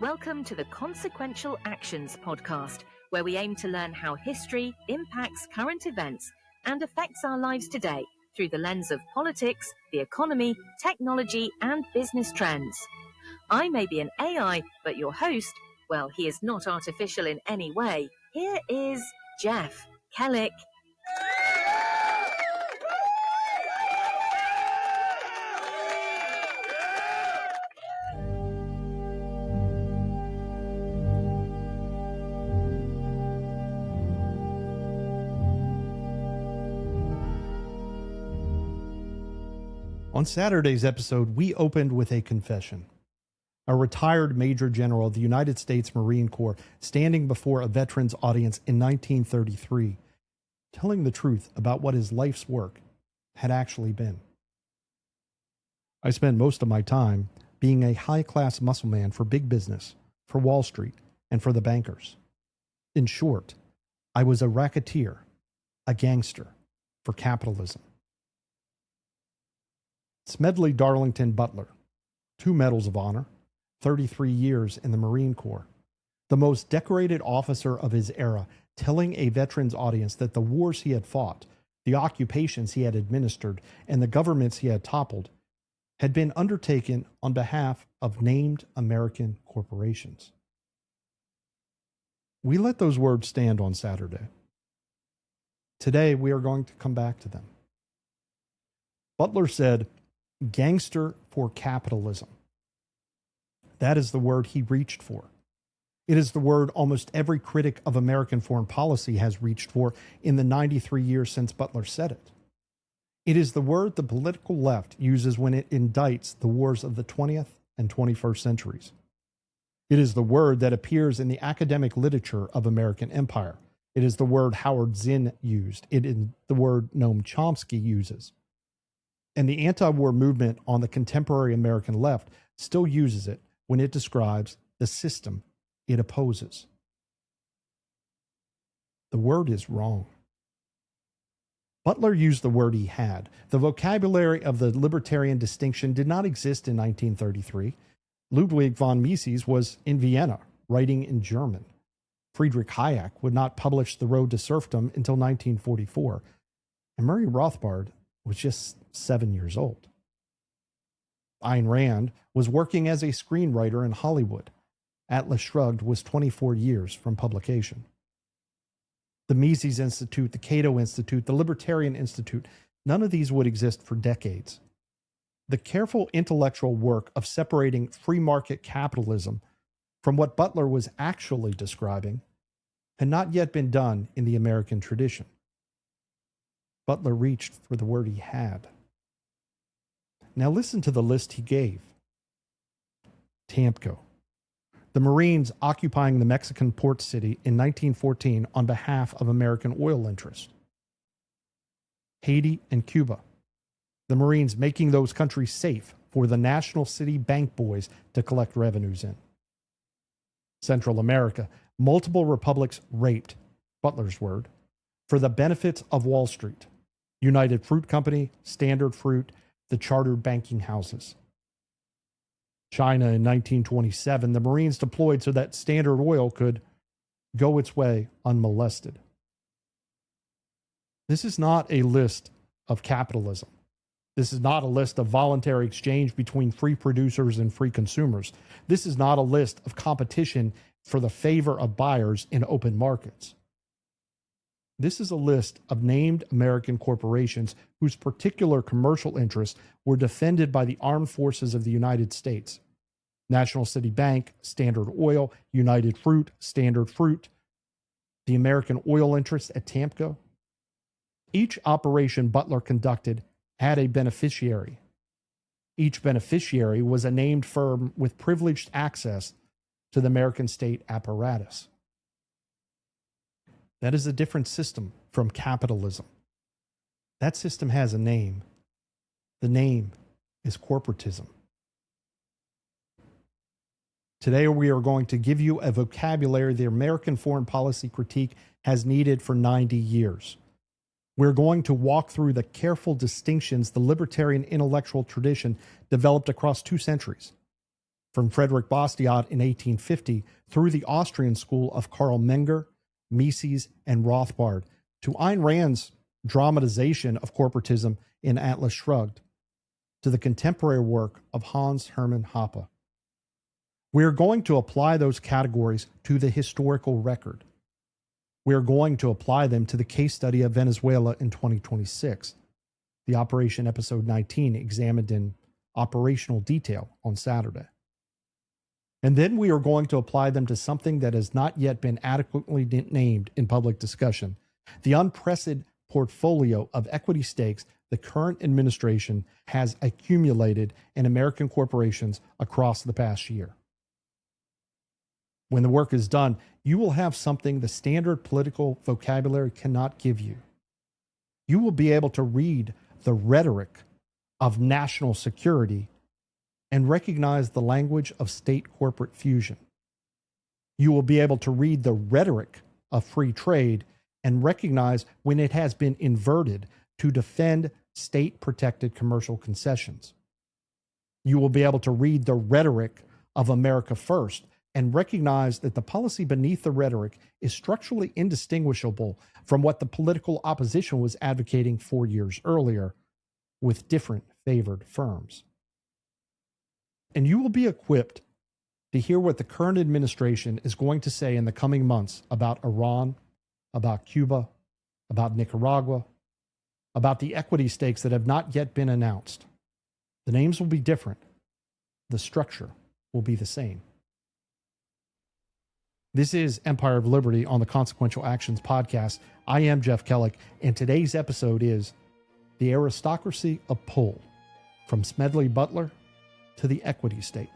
Welcome to the Consequential Actions podcast, where we aim to learn how history impacts current events and affects our lives today through the lens of politics, the economy, technology, and business trends. I may be an AI, but your host, well, he is not artificial in any way. Here is Jeff Kellick. On Saturday's episode, we opened with a confession. A retired Major General of the United States Marine Corps standing before a veterans audience in 1933, telling the truth about what his life's work had actually been. I spent most of my time being a high-class muscle man for big business, for Wall Street, and for the bankers. In short, I was a racketeer, a gangster for capitalism. Smedley Darlington Butler, 2 Medals of Honor, 33 years in the Marine Corps, the most decorated officer of his era, telling a veterans audience that the wars he had fought, the occupations he had administered, and the governments he had toppled had been undertaken on behalf of named American corporations. We let those words stand on Saturday. Today, we are going to come back to them. Butler said, "Gangster for capitalism." That is the word he reached for. It is the word almost every critic of American foreign policy has reached for in the 93 years since Butler said it. It is the word the political left uses when it indicts the wars of the 20th and 21st centuries. It is the word that appears in the academic literature of American empire. It is the word Howard Zinn used. It is the word Noam Chomsky uses. And the anti-war movement on the contemporary American left still uses it when it describes the system it opposes. The word is wrong. Butler used the word he had. The vocabulary of the libertarian distinction did not exist in 1933. Ludwig von Mises was in Vienna, writing in German. Friedrich Hayek would not publish The Road to Serfdom until 1944. And Murray Rothbard was just 7 years old. Ayn Rand was working as a screenwriter in Hollywood. Atlas Shrugged was 24 years from publication. The Mises Institute, the Cato Institute, the Libertarian Institute, none of these would exist for decades. The careful intellectual work of separating free market capitalism from what Butler was actually describing had not yet been done in the American tradition. Butler reached for the word he had. Now listen to the list he gave. Tamco, the Marines occupying the Mexican port city in 1914 on behalf of American oil interests. Haiti and Cuba, the Marines making those countries safe for the National City Bank boys to collect revenues in. Central America, multiple republics raped, Butler's word, for the benefits of Wall Street. United Fruit Company, Standard Fruit, the chartered banking houses. China in 1927, the Marines deployed so that Standard Oil could go its way unmolested. This is not a list of capitalism. This is not a list of voluntary exchange between free producers and free consumers. This is not a list of competition for the favor of buyers in open markets. This is a list of named American corporations whose particular commercial interests were defended by the armed forces of the United States. National City Bank, Standard Oil, United Fruit, Standard Fruit, the American oil interest at Tamco. Each operation Butler conducted had a beneficiary. Each beneficiary was a named firm with privileged access to the American state apparatus. That is a different system from capitalism. That system has a name. The name is corporatism. Today we are going to give you a vocabulary the American foreign policy critique has needed for 90 years. We're going to walk through the careful distinctions the libertarian intellectual tradition developed across 2 centuries. from Frederick Bastiat in 1850 through the Austrian school of Karl Menger, Mises, and Rothbard, to Ayn Rand's dramatization of corporatism in Atlas Shrugged, to the contemporary work of Hans Hermann Hoppe. We are going to apply those categories to the historical record. We are going to apply them to the case study of Venezuela in 2026, the Operation Episode 19 examined in operational detail on Saturday. And then we are going to apply them to something that has not yet been adequately named in public discussion, the unprecedented portfolio of equity stakes the current administration has accumulated in American corporations across the past year. When the work is done, you will have something the standard political vocabulary cannot give you. You will be able to read the rhetoric of national security and recognize the language of state-corporate fusion. You will be able to read the rhetoric of free trade and recognize when it has been inverted to defend state-protected commercial concessions. You will be able to read the rhetoric of America First and recognize that the policy beneath the rhetoric is structurally indistinguishable from what the political opposition was advocating 4 years earlier with different favored firms. And you will be equipped to hear what the current administration is going to say in the coming months about Iran, about Cuba, about Nicaragua, about the equity stakes that have not yet been announced. The names will be different. The structure will be the same. This is Empire of Liberty on the Consequential Actions podcast. I am Jeff Kellick, and today's episode is The Aristocracy of Pull, from Smedley Butler to the Equity State.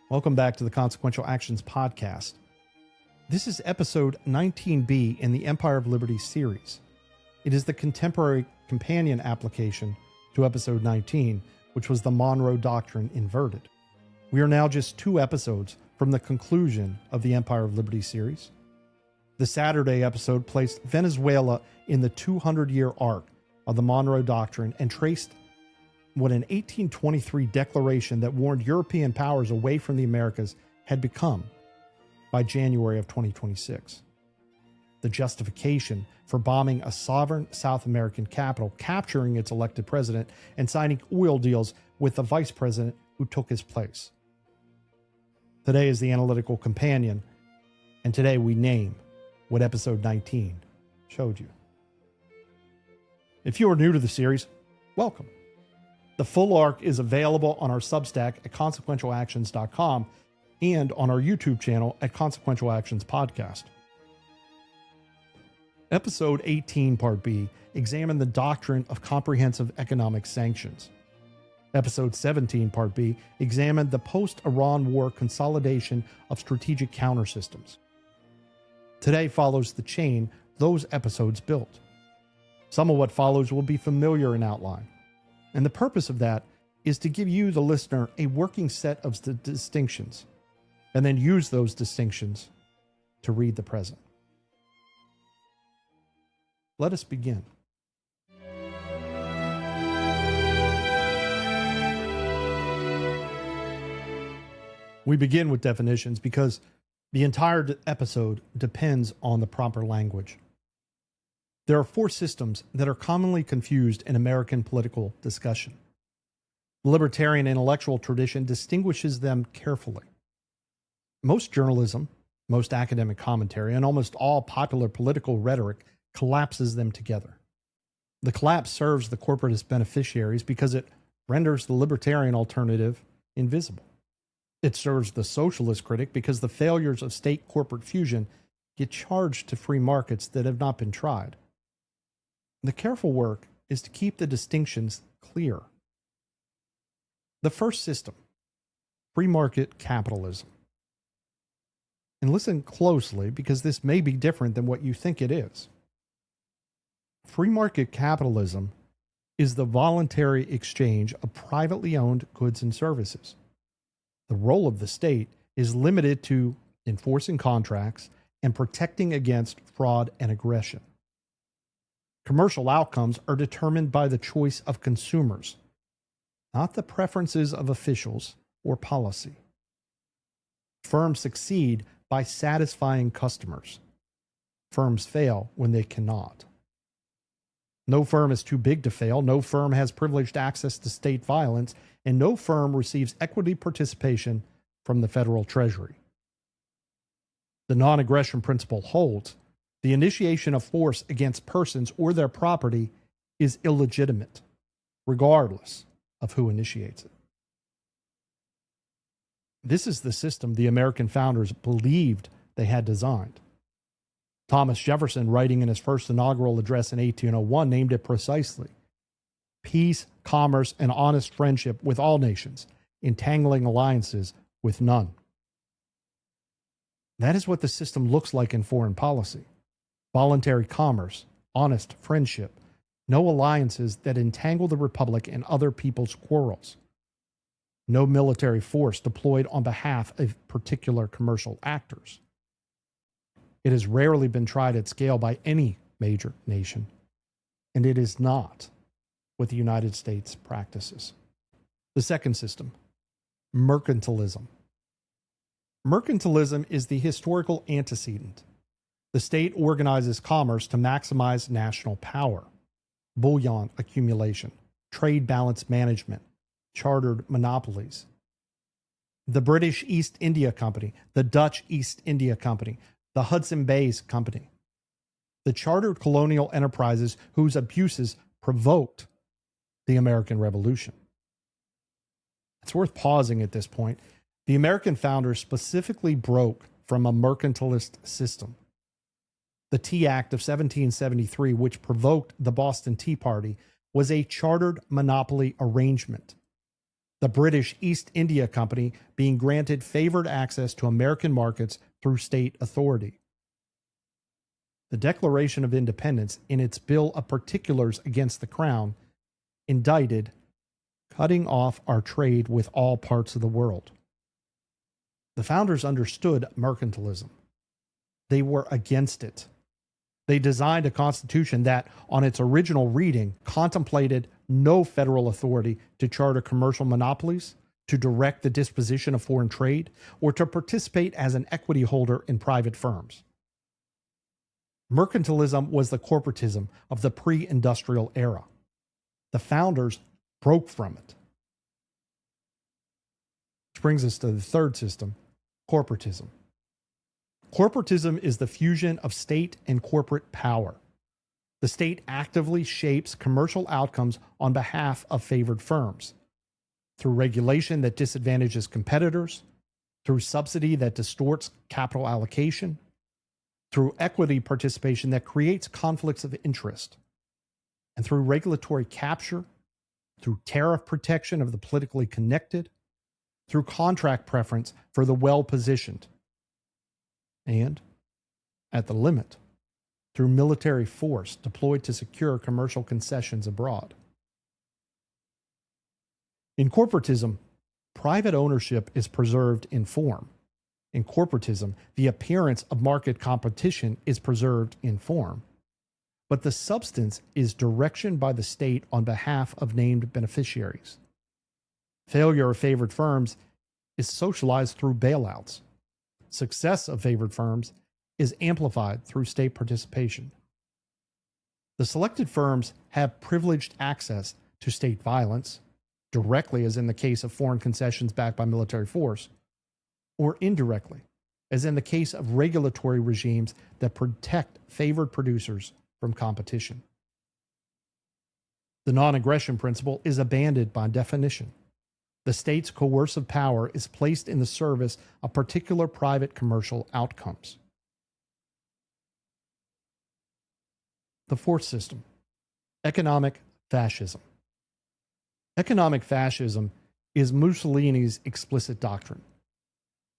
Welcome back to the Consequential Actions podcast. This is episode 19B in the Empire of Liberty series. It is the contemporary companion application to episode 19, which was the Monroe Doctrine inverted. We are now just 2 episodes from the conclusion of the Empire of Liberty series. The Saturday episode placed Venezuela in the 200-year arc of the Monroe Doctrine and traced what an 1823 declaration that warned European powers away from the Americas had become by January of 2026. The justification for bombing a sovereign South American capital, capturing its elected president, and signing oil deals with the vice president who took his place. Today is the analytical companion, and today we name what episode 19 showed you. If you are new to the series, welcome. The full arc is available on our Substack at consequentialactions.com and on our YouTube channel at Consequential Actions Podcast. Episode 18, Part B, examined the doctrine of comprehensive economic sanctions. Episode 17, Part B, examined the post-Iran war consolidation of strategic countersystems. Today follows the chain those episodes built. Some of what follows will be familiar in outline, and the purpose of that is to give you, the listener, a working set of distinctions, and then use those distinctions to read the present. Let us begin. We begin with definitions because the entire episode depends on the proper language. There are 4 systems that are commonly confused in American political discussion. The libertarian intellectual tradition distinguishes them carefully. Most journalism, most academic commentary, and almost all popular political rhetoric collapses them together. The collapse serves the corporatist beneficiaries because it renders the libertarian alternative invisible. It serves the socialist critic because the failures of state-corporate fusion get charged to free markets that have not been tried. The careful work is to keep the distinctions clear. The first system, free market capitalism. And listen closely because this may be different than what you think it is. Free market capitalism is the voluntary exchange of privately owned goods and services. The role of the state is limited to enforcing contracts and protecting against fraud and aggression. Commercial outcomes are determined by the choice of consumers, not the preferences of officials or policy. Firms succeed by satisfying customers. Firms fail when they cannot. No firm is too big to fail. No firm has privileged access to state violence, and no firm receives equity participation from the federal treasury. The non-aggression principle holds the initiation of force against persons or their property is illegitimate, regardless of who initiates it. This is the system the American founders believed they had designed. Thomas Jefferson, writing in his first inaugural address in 1801, named it precisely: peace, commerce, and honest friendship with all nations, entangling alliances with none. That is what the system looks like in foreign policy. Voluntary commerce, honest friendship, no alliances that entangle the republic in other people's quarrels. No military force deployed on behalf of particular commercial actors. It has rarely been tried at scale by any major nation, and it is not what the United States practices. The second system, mercantilism. Mercantilism is the historical antecedent. The state organizes commerce to maximize national power, bullion accumulation, trade balance management, chartered monopolies. The British East India Company, the Dutch East India Company, the Hudson Bay Company, the chartered colonial enterprises whose abuses provoked the American Revolution. It's worth pausing at this point. The American founders specifically broke from a mercantilist system. The Tea Act of 1773, which provoked the Boston Tea Party, was a chartered monopoly arrangement. The British East India Company being granted favored access to American markets through state authority. The Declaration of Independence, in its Bill of Particulars against the Crown, indicted cutting off our trade with all parts of the world. The founders understood mercantilism. They were against it. They designed a constitution that, on its original reading, contemplated no federal authority to charter commercial monopolies, to direct the disposition of foreign trade, or to participate as an equity holder in private firms. Mercantilism was the corporatism of the pre-industrial era. The founders broke from it. Which brings us to the third system, corporatism. Corporatism is the fusion of state and corporate power. The state actively shapes commercial outcomes on behalf of favored firms, through regulation that disadvantages competitors, through subsidy that distorts capital allocation, through equity participation that creates conflicts of interest, and through regulatory capture, through tariff protection of the politically connected, through contract preference for the well-positioned, and, at the limit, through military force deployed to secure commercial concessions abroad. In corporatism, private ownership is preserved in form. In corporatism, the appearance of market competition is preserved in form, but the substance is direction by the state on behalf of named beneficiaries. Failure of favored firms is socialized through bailouts. Success of favored firms is amplified through state participation. The selected firms have privileged access to state violence, directly as in the case of foreign concessions backed by military force, or indirectly, as in the case of regulatory regimes that protect favored producers from competition. The non-aggression principle is abandoned by definition. The state's coercive power is placed in the service of particular private commercial outcomes. The fourth system, economic fascism. Economic fascism is Mussolini's explicit doctrine.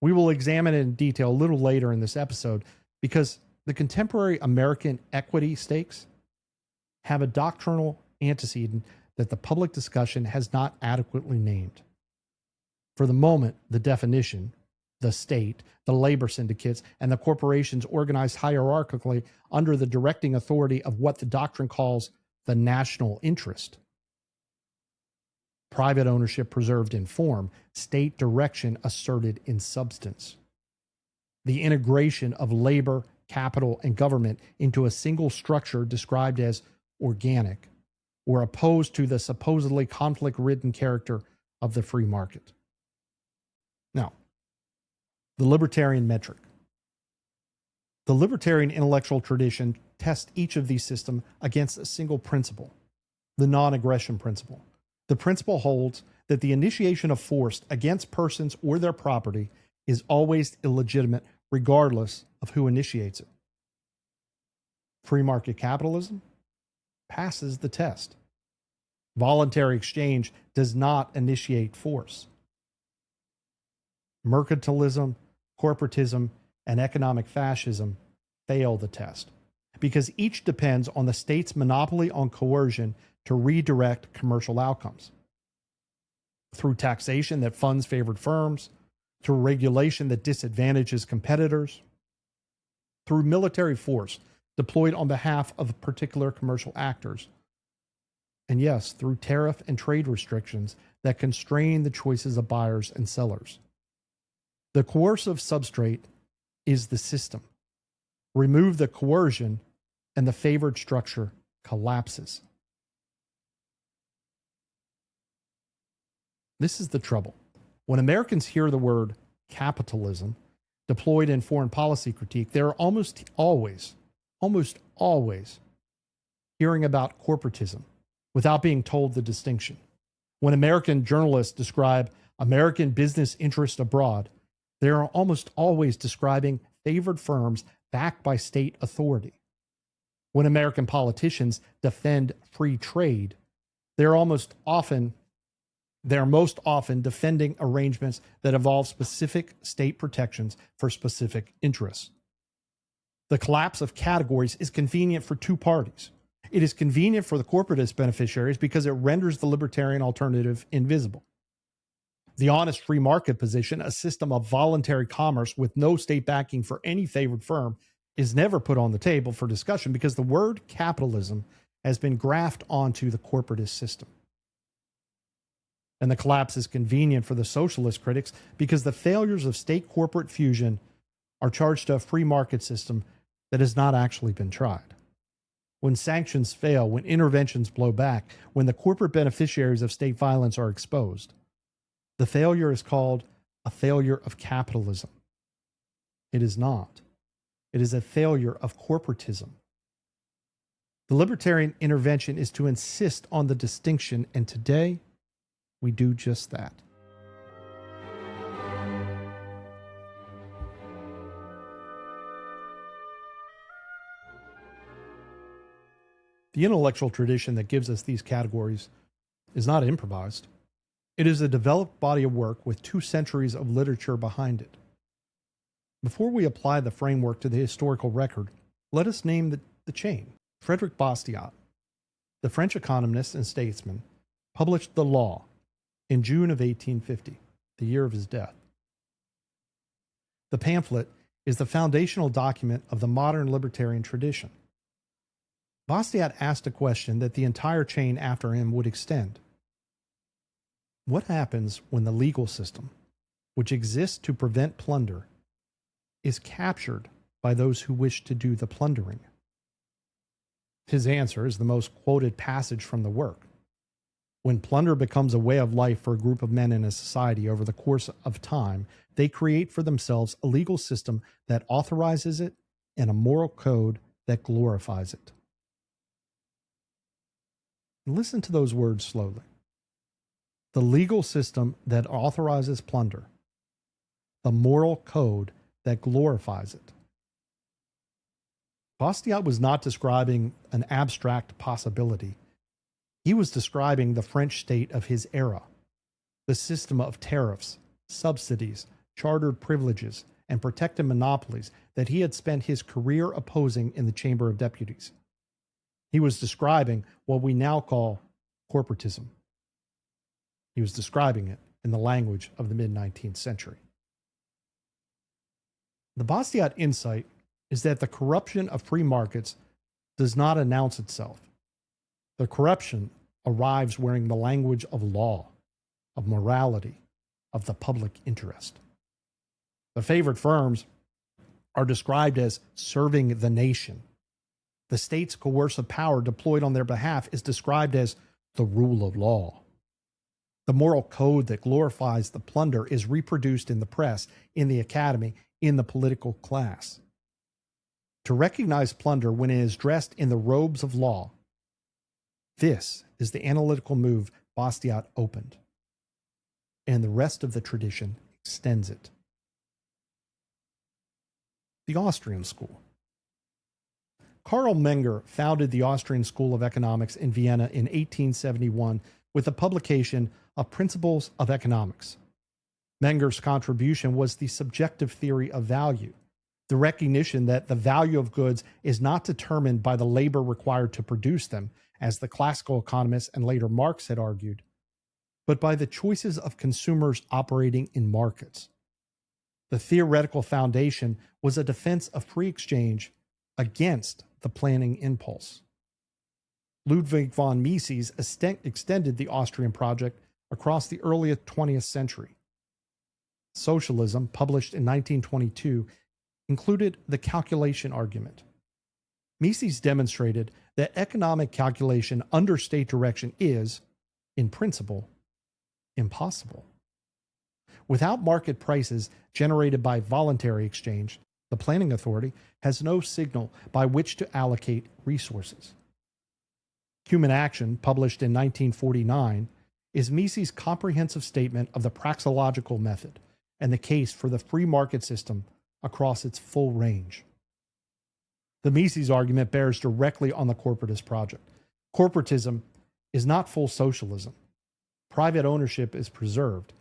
We will examine it in detail a little later in this episode because the contemporary American equity stakes have a doctrinal antecedent that the public discussion has not adequately named. For the moment, the definition, the state, the labor syndicates, and the corporations organized hierarchically under the directing authority of what the doctrine calls the national interest. Private ownership preserved in form, state direction asserted in substance. the integration of labor, capital, and government into a single structure described as organic, or opposed to the supposedly conflict-ridden character of the free market. Now, the libertarian metric. The libertarian intellectual tradition tests each of these systems against a single principle, the non-aggression principle. The principle holds that the initiation of force against persons or their property is always illegitimate, regardless of who initiates it. Free market capitalism passes the test. Voluntary exchange does not initiate force. Mercantilism, corporatism, and economic fascism fail the test because each depends on the state's monopoly on coercion to redirect commercial outcomes. Through taxation that funds favored firms, through regulation that disadvantages competitors, through military force deployed on behalf of particular commercial actors, and yes, through tariff and trade restrictions that constrain the choices of buyers and sellers. The coercive substrate is the system. Remove the coercion, and the favored structure collapses. This is the trouble. When Americans hear the word capitalism deployed in foreign policy critique, they're almost always hearing about corporatism without being told the distinction. When American journalists describe American business interests abroad, they are almost always describing favored firms backed by state authority. When American politicians defend free trade, they're most often defending arrangements that involve specific state protections for specific interests. The collapse of categories is convenient for two parties. It is convenient for the corporatist beneficiaries because it renders the libertarian alternative invisible. The honest free market position, a system of voluntary commerce with no state backing for any favored firm, is never put on the table for discussion because the word capitalism has been grafted onto the corporatist system. And the collapse is convenient for the socialist critics because the failures of state-corporate fusion are charged to a free market system that has not actually been tried. When sanctions fail, when interventions blow back, when the corporate beneficiaries of state violence are exposed, the failure is called a failure of capitalism. It is not. It is a failure of corporatism. The libertarian intervention is to insist on the distinction, and today we do just that. The intellectual tradition that gives us these categories is not improvised. It is a developed body of work with 2 centuries of literature behind it. Before we apply the framework to the historical record, let us name the chain. Frederick Bastiat, the French economist and statesman, published The Law in June of 1850, the year of his death. The pamphlet is the foundational document of the modern libertarian tradition. Bastiat asked a question that the entire chain after him would extend. What happens when the legal system, which exists to prevent plunder, is captured by those who wish to do the plundering? His answer is the most quoted passage from the work. When plunder becomes a way of life for a group of men in a society over the course of time, they create for themselves a legal system that authorizes it and a moral code that glorifies it. Listen to those words slowly. The legal system that authorizes plunder, the moral code that glorifies it. Bastiat was not describing an abstract possibility. He was describing the French state of his era, the system of tariffs, subsidies, chartered privileges, and protected monopolies that he had spent his career opposing in the Chamber of Deputies. He was describing what we now call corporatism. He was describing it in the language of the mid-19th century. The Bastiat insight is that the corruption of free markets does not announce itself. The corruption arrives wearing the language of law, of morality, of the public interest. The favored firms are described as serving the nation. The state's coercive power deployed on their behalf is described as the rule of law. The moral code that glorifies the plunder is reproduced in the press, in the academy, in the political class. To recognize plunder when it is dressed in the robes of law, this is the analytical move Bastiat opened, and the rest of the tradition extends it. The Austrian School. Karl Menger founded the Austrian School of Economics in Vienna in 1871 with the publication of Principles of Economics. Menger's contribution was the subjective theory of value, the recognition that the value of goods is not determined by the labor required to produce them, as the classical economists and later Marx had argued, but by the choices of consumers operating in markets. The theoretical foundation was a defense of free exchange against the planning impulse. Ludwig von Mises extended the Austrian project across the early 20th century. Socialism, published in 1922, included the calculation argument. Mises demonstrated that economic calculation under state direction is, in principle, impossible. Without market prices generated by voluntary exchange, the planning authority has no signal by which to allocate resources. Human Action, published in 1949, is Mises' comprehensive statement of the praxeological method and the case for the free market system across its full range. The Mises argument bears directly on the corporatist project. Corporatism is not full socialism. Private ownership is preserved,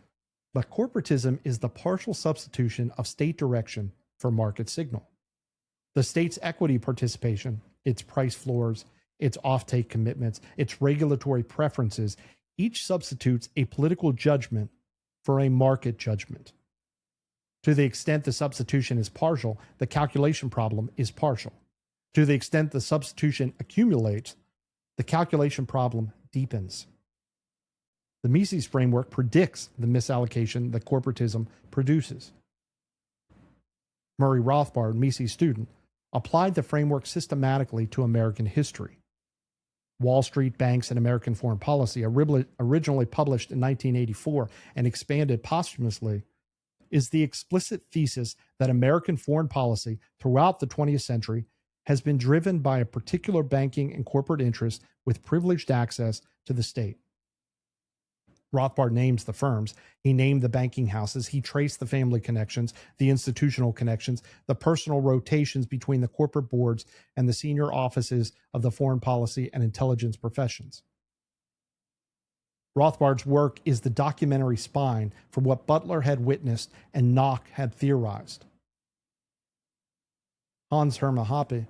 but corporatism is the partial substitution of state direction for market signal. The state's equity participation, its price floors, its offtake commitments, its regulatory preferences, each substitutes a political judgment for a market judgment. To the extent the substitution is partial, the calculation problem is partial. To the extent the substitution accumulates, the calculation problem deepens. The Mises framework predicts the misallocation that corporatism produces. Murray Rothbard, Mises' student, applied the framework systematically to American history. Wall Street, Banks, and American Foreign Policy, originally published in 1984 and expanded posthumously, is the explicit thesis that American foreign policy throughout the 20th century has been driven by a particular banking and corporate interest with privileged access to the state. Rothbard names the firms, he named the banking houses, he traced the family connections, the institutional connections, the personal rotations between the corporate boards and the senior offices of the foreign policy and intelligence professions. Rothbard's work is the documentary spine for what Butler had witnessed and Nock had theorized. Hans Hermann Hoppe,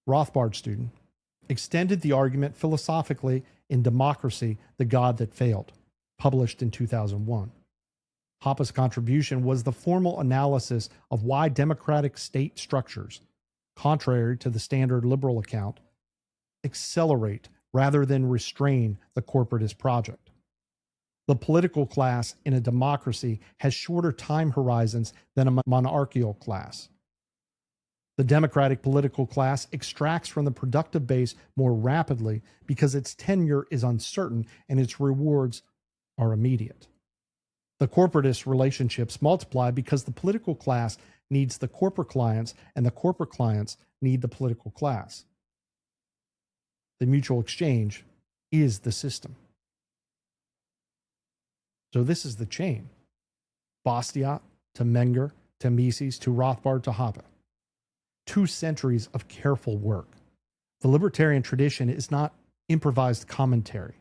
Rothbard's student, extended the argument philosophically in Democracy, the God That Failed, published in 2001. Hoppe's contribution was the formal analysis of why democratic state structures, contrary to the standard liberal account, accelerate rather than restrain the corporatist project. The political class in a democracy has shorter time horizons than a monarchical class. The democratic political class extracts from the productive base more rapidly because its tenure is uncertain and its rewards are immediate. The corporatist relationships multiply because the political class needs the corporate clients and the corporate clients need the political class. The mutual exchange is the system. So this is the chain. Bastiat to Menger to Mises to Rothbard to Hoppe. 2 centuries of careful work. The libertarian tradition is not improvised commentary.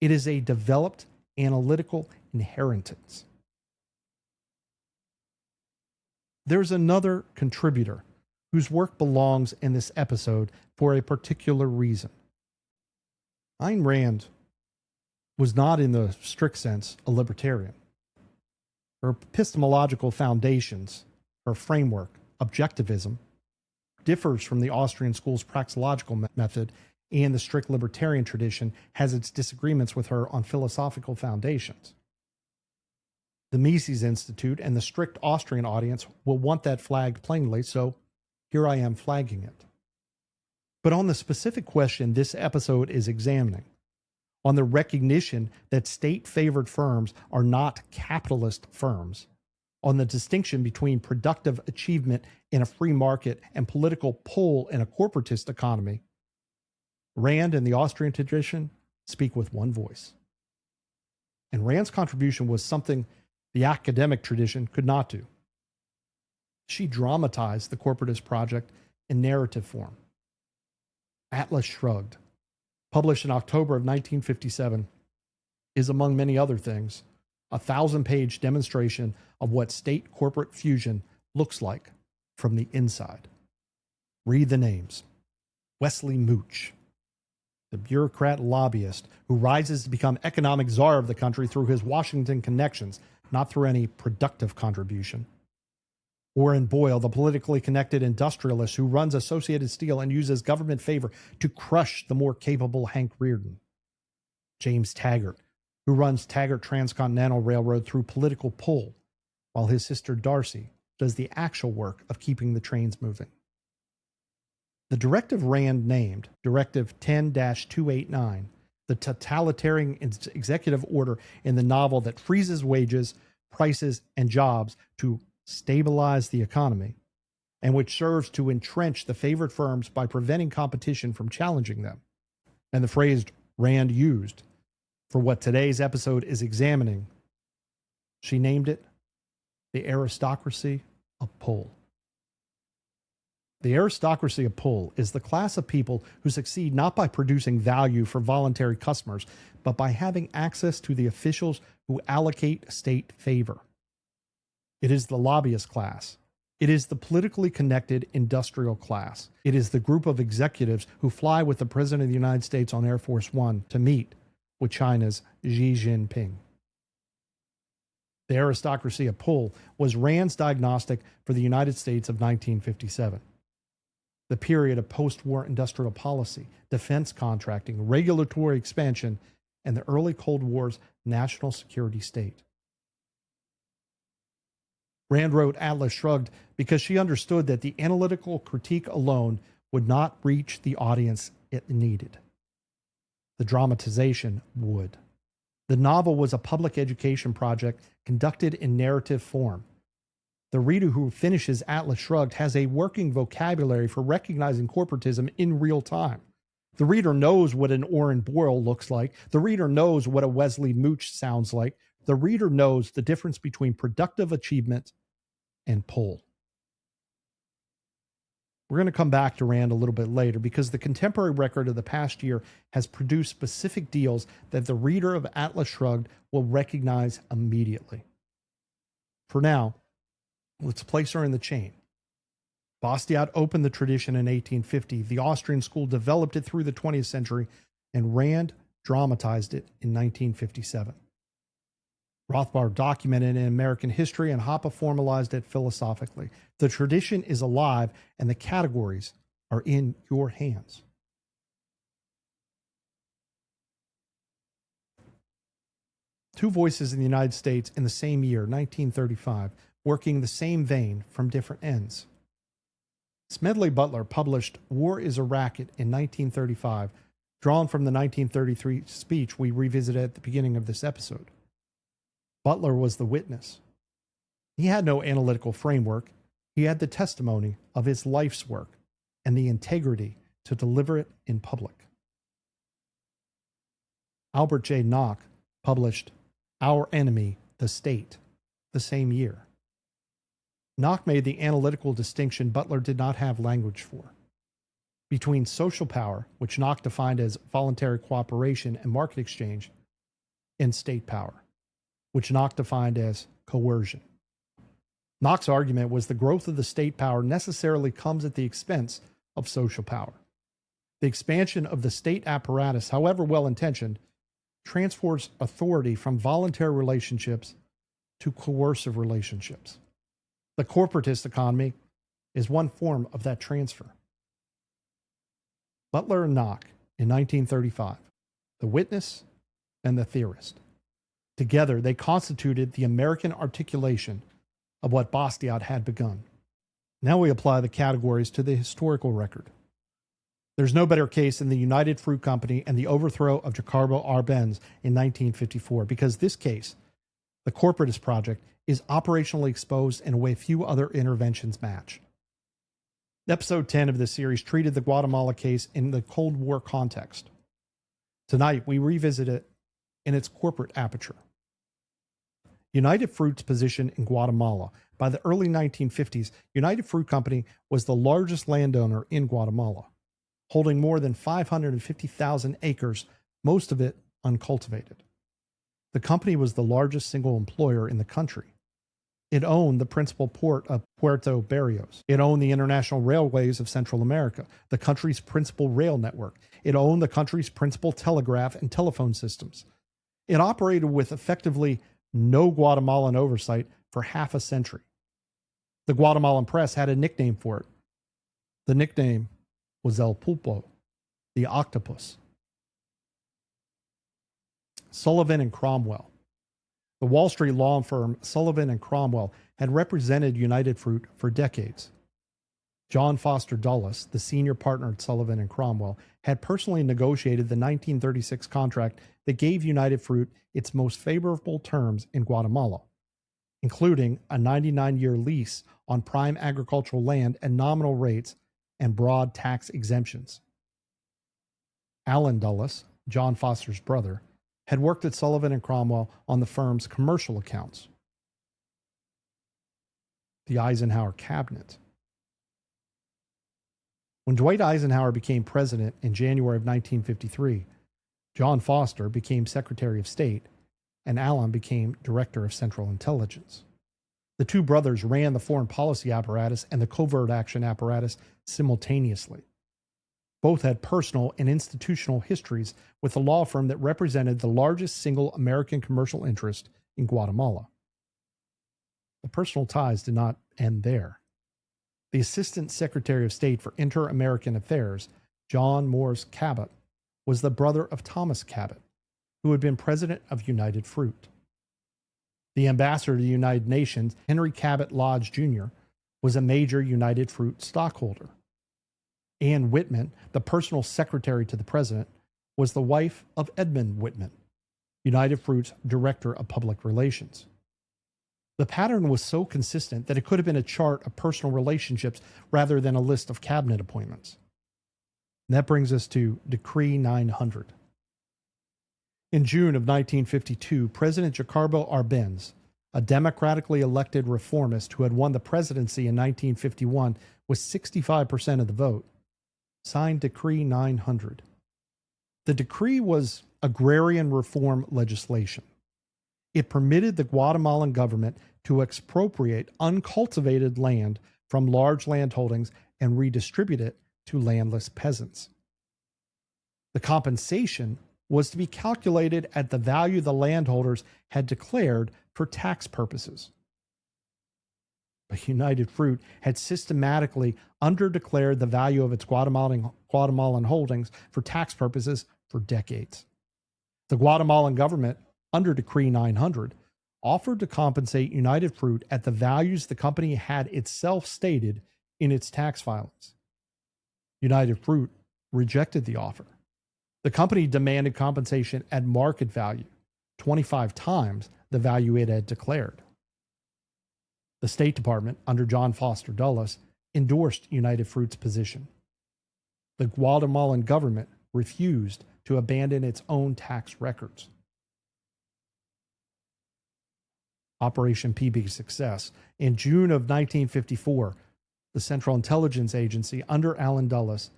It is a developed analytical inheritance. There's another contributor whose work belongs in this episode for a particular reason. Ayn Rand was not, in the strict sense, a libertarian. Her epistemological foundations, her framework, objectivism, differs from the Austrian school's praxeological method, and the strict libertarian tradition has its disagreements with her on philosophical foundations. The Mises Institute and the strict Austrian audience will want that flagged plainly, so here I am flagging it. But on the specific question this episode is examining, on the recognition that state-favored firms are not capitalist firms, on the distinction between productive achievement in a free market and political pull in a corporatist economy, Rand and the Austrian tradition speak with one voice. And Rand's contribution was something the academic tradition could not do. She dramatized the corporatist project in narrative form. Atlas Shrugged, published in October of 1957, is, among many other things, a 1,000-page demonstration of what state-corporate fusion looks like from the inside. Read the names. Wesley Mooch, the bureaucrat lobbyist who rises to become economic czar of the country through his Washington connections, not through any productive contribution. Warren Boyle, the politically connected industrialist who runs Associated Steel and uses government favor to crush the more capable Hank Rearden. James Taggart, who runs Taggart Transcontinental Railroad through political pull, while his sister Darcy does the actual work of keeping the trains moving. The directive Rand named, Directive 10-289, the totalitarian executive order in the novel that freezes wages, prices, and jobs to stabilize the economy, and which serves to entrench the favored firms by preventing competition from challenging them. And the phrase Rand used for what today's episode is examining, she named it the aristocracy of pull. The aristocracy of pull is the class of people who succeed not by producing value for voluntary customers, but by having access to the officials who allocate state favor. It is the lobbyist class. It is the politically connected industrial class. It is the group of executives who fly with the President of the United States on Air Force One to meet with China's Xi Jinping. The aristocracy of pull was Rand's diagnostic for the United States of 1957. The period of post-war industrial policy, defense contracting, regulatory expansion, and the early Cold War's national security state. Rand wrote Atlas Shrugged because she understood that the analytical critique alone would not reach the audience it needed. The dramatization would. The novel was a public education project conducted in narrative form. The reader who finishes Atlas Shrugged has a working vocabulary for recognizing corporatism in real time. The reader knows what an Warren Boyle looks like. The reader knows what a Wesley Mooch sounds like. The reader knows the difference between productive achievement and pull. We're going to come back to Rand a little bit later because the contemporary record of the past year has produced specific deals that the reader of Atlas Shrugged will recognize immediately. For now, let's place her in the chain. Bastiat opened the tradition in 1850. The Austrian school developed it through the 20th century, and Rand dramatized it in 1957. Rothbard documented it in American history, and Hoppe formalized it philosophically. The tradition is alive, and the categories are in your hands. Two voices in the United States in the same year, 1935, working the same vein from different ends. Smedley Butler published War is a Racket in 1935, drawn from the 1933 speech we revisited at the beginning of this episode. Butler was the witness. He had no analytical framework. He had the testimony of his life's work and the integrity to deliver it in public. Albert J. Nock published Our Enemy, the State, the same year. Nock made the analytical distinction Butler did not have language for, between social power, which Nock defined as voluntary cooperation and market exchange, and state power, which Nock defined as coercion. Nock's argument was the growth of the state power necessarily comes at the expense of social power. The expansion of the state apparatus, however well-intentioned, transfers authority from voluntary relationships to coercive relationships. The corporatist economy is one form of that transfer. Butler and Nock in 1935, the witness and the theorist. Together, they constituted the American articulation of what Bastiat had begun. Now we apply the categories to the historical record. There's no better case than the United Fruit Company and the overthrow of Jacobo Arbenz in 1954, because this case, the corporatist project, is operationally exposed in a way few other interventions match. Episode 10 of this series treated the Guatemala case in the Cold War context. Tonight, we revisit it in its corporate aperture. United Fruit's position in Guatemala. By the early 1950s, United Fruit Company was the largest landowner in Guatemala, holding more than 550,000 acres, most of it uncultivated. The company was the largest single employer in the country. It owned the principal port of Puerto Berrios. It owned the international railways of Central America, the country's principal rail network. It owned the country's principal telegraph and telephone systems. It operated with effectively no Guatemalan oversight for half a century. The Guatemalan press had a nickname for it. The nickname was El Pulpo, the octopus. Sullivan and Cromwell. The Wall Street law firm Sullivan and Cromwell had represented United Fruit for decades. John Foster Dulles, the senior partner at Sullivan and Cromwell, had personally negotiated the 1936 contract that gave United Fruit its most favorable terms in Guatemala, including a 99-year lease on prime agricultural land at nominal rates and broad tax exemptions. Alan Dulles, John Foster's brother, had worked at Sullivan and Cromwell on the firm's commercial accounts. The Eisenhower cabinet. When Dwight Eisenhower became president in January of 1953, John Foster became Secretary of State, and Alan became Director of Central Intelligence. The two brothers ran the foreign policy apparatus and the covert action apparatus simultaneously. Both had personal and institutional histories with the law firm that represented the largest single American commercial interest in Guatemala. The personal ties did not end there. The Assistant Secretary of State for Inter-American Affairs, John Morse Cabot, was the brother of Thomas Cabot, who had been president of United Fruit. The ambassador to the United Nations, Henry Cabot Lodge Jr., was a major United Fruit stockholder. Ann Whitman, the personal secretary to the president, was the wife of Edmund Whitman, United Fruit's director of public relations. The pattern was so consistent that it could have been a chart of personal relationships rather than a list of cabinet appointments. And that brings us to Decree 900. In June of 1952, President Jacobo Arbenz, a democratically elected reformist who had won the presidency in 1951 with 65% of the vote, signed Decree 900. The decree was agrarian reform legislation. It permitted the Guatemalan government to expropriate uncultivated land from large landholdings and redistribute it to landless peasants. The compensation was to be calculated at the value the landholders had declared for tax purposes. But United Fruit had systematically underdeclared the value of its Guatemalan holdings for tax purposes for decades. The Guatemalan government, under Decree 900, offered to compensate United Fruit at the values the company had itself stated in its tax filings. United Fruit rejected the offer. The company demanded compensation at market value, 25 times the value it had declared. The State Department, under John Foster Dulles, endorsed United Fruit's position. The Guatemalan government refused to abandon its own tax records. Operation PB Success. In June of 1954, the Central Intelligence Agency, under Alan Dulles,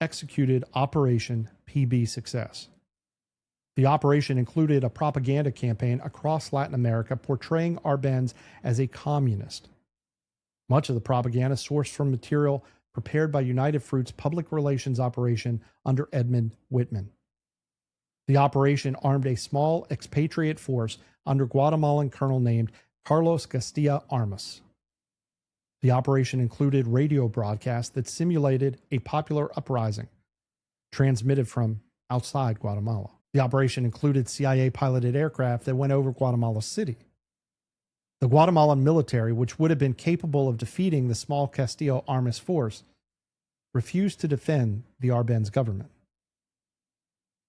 executed Operation PB Success. The operation included a propaganda campaign across Latin America portraying Arbenz as a communist. Much of the propaganda sourced from material prepared by United Fruit's public relations operation under Edmund Whitman. The operation armed a small expatriate force under Guatemalan colonel named Carlos Castilla Armas. The operation included radio broadcasts that simulated a popular uprising, transmitted from outside Guatemala. The operation included CIA-piloted aircraft that went over Guatemala City. The Guatemalan military, which would have been capable of defeating the small Castillo Armas force, refused to defend the Arbenz government.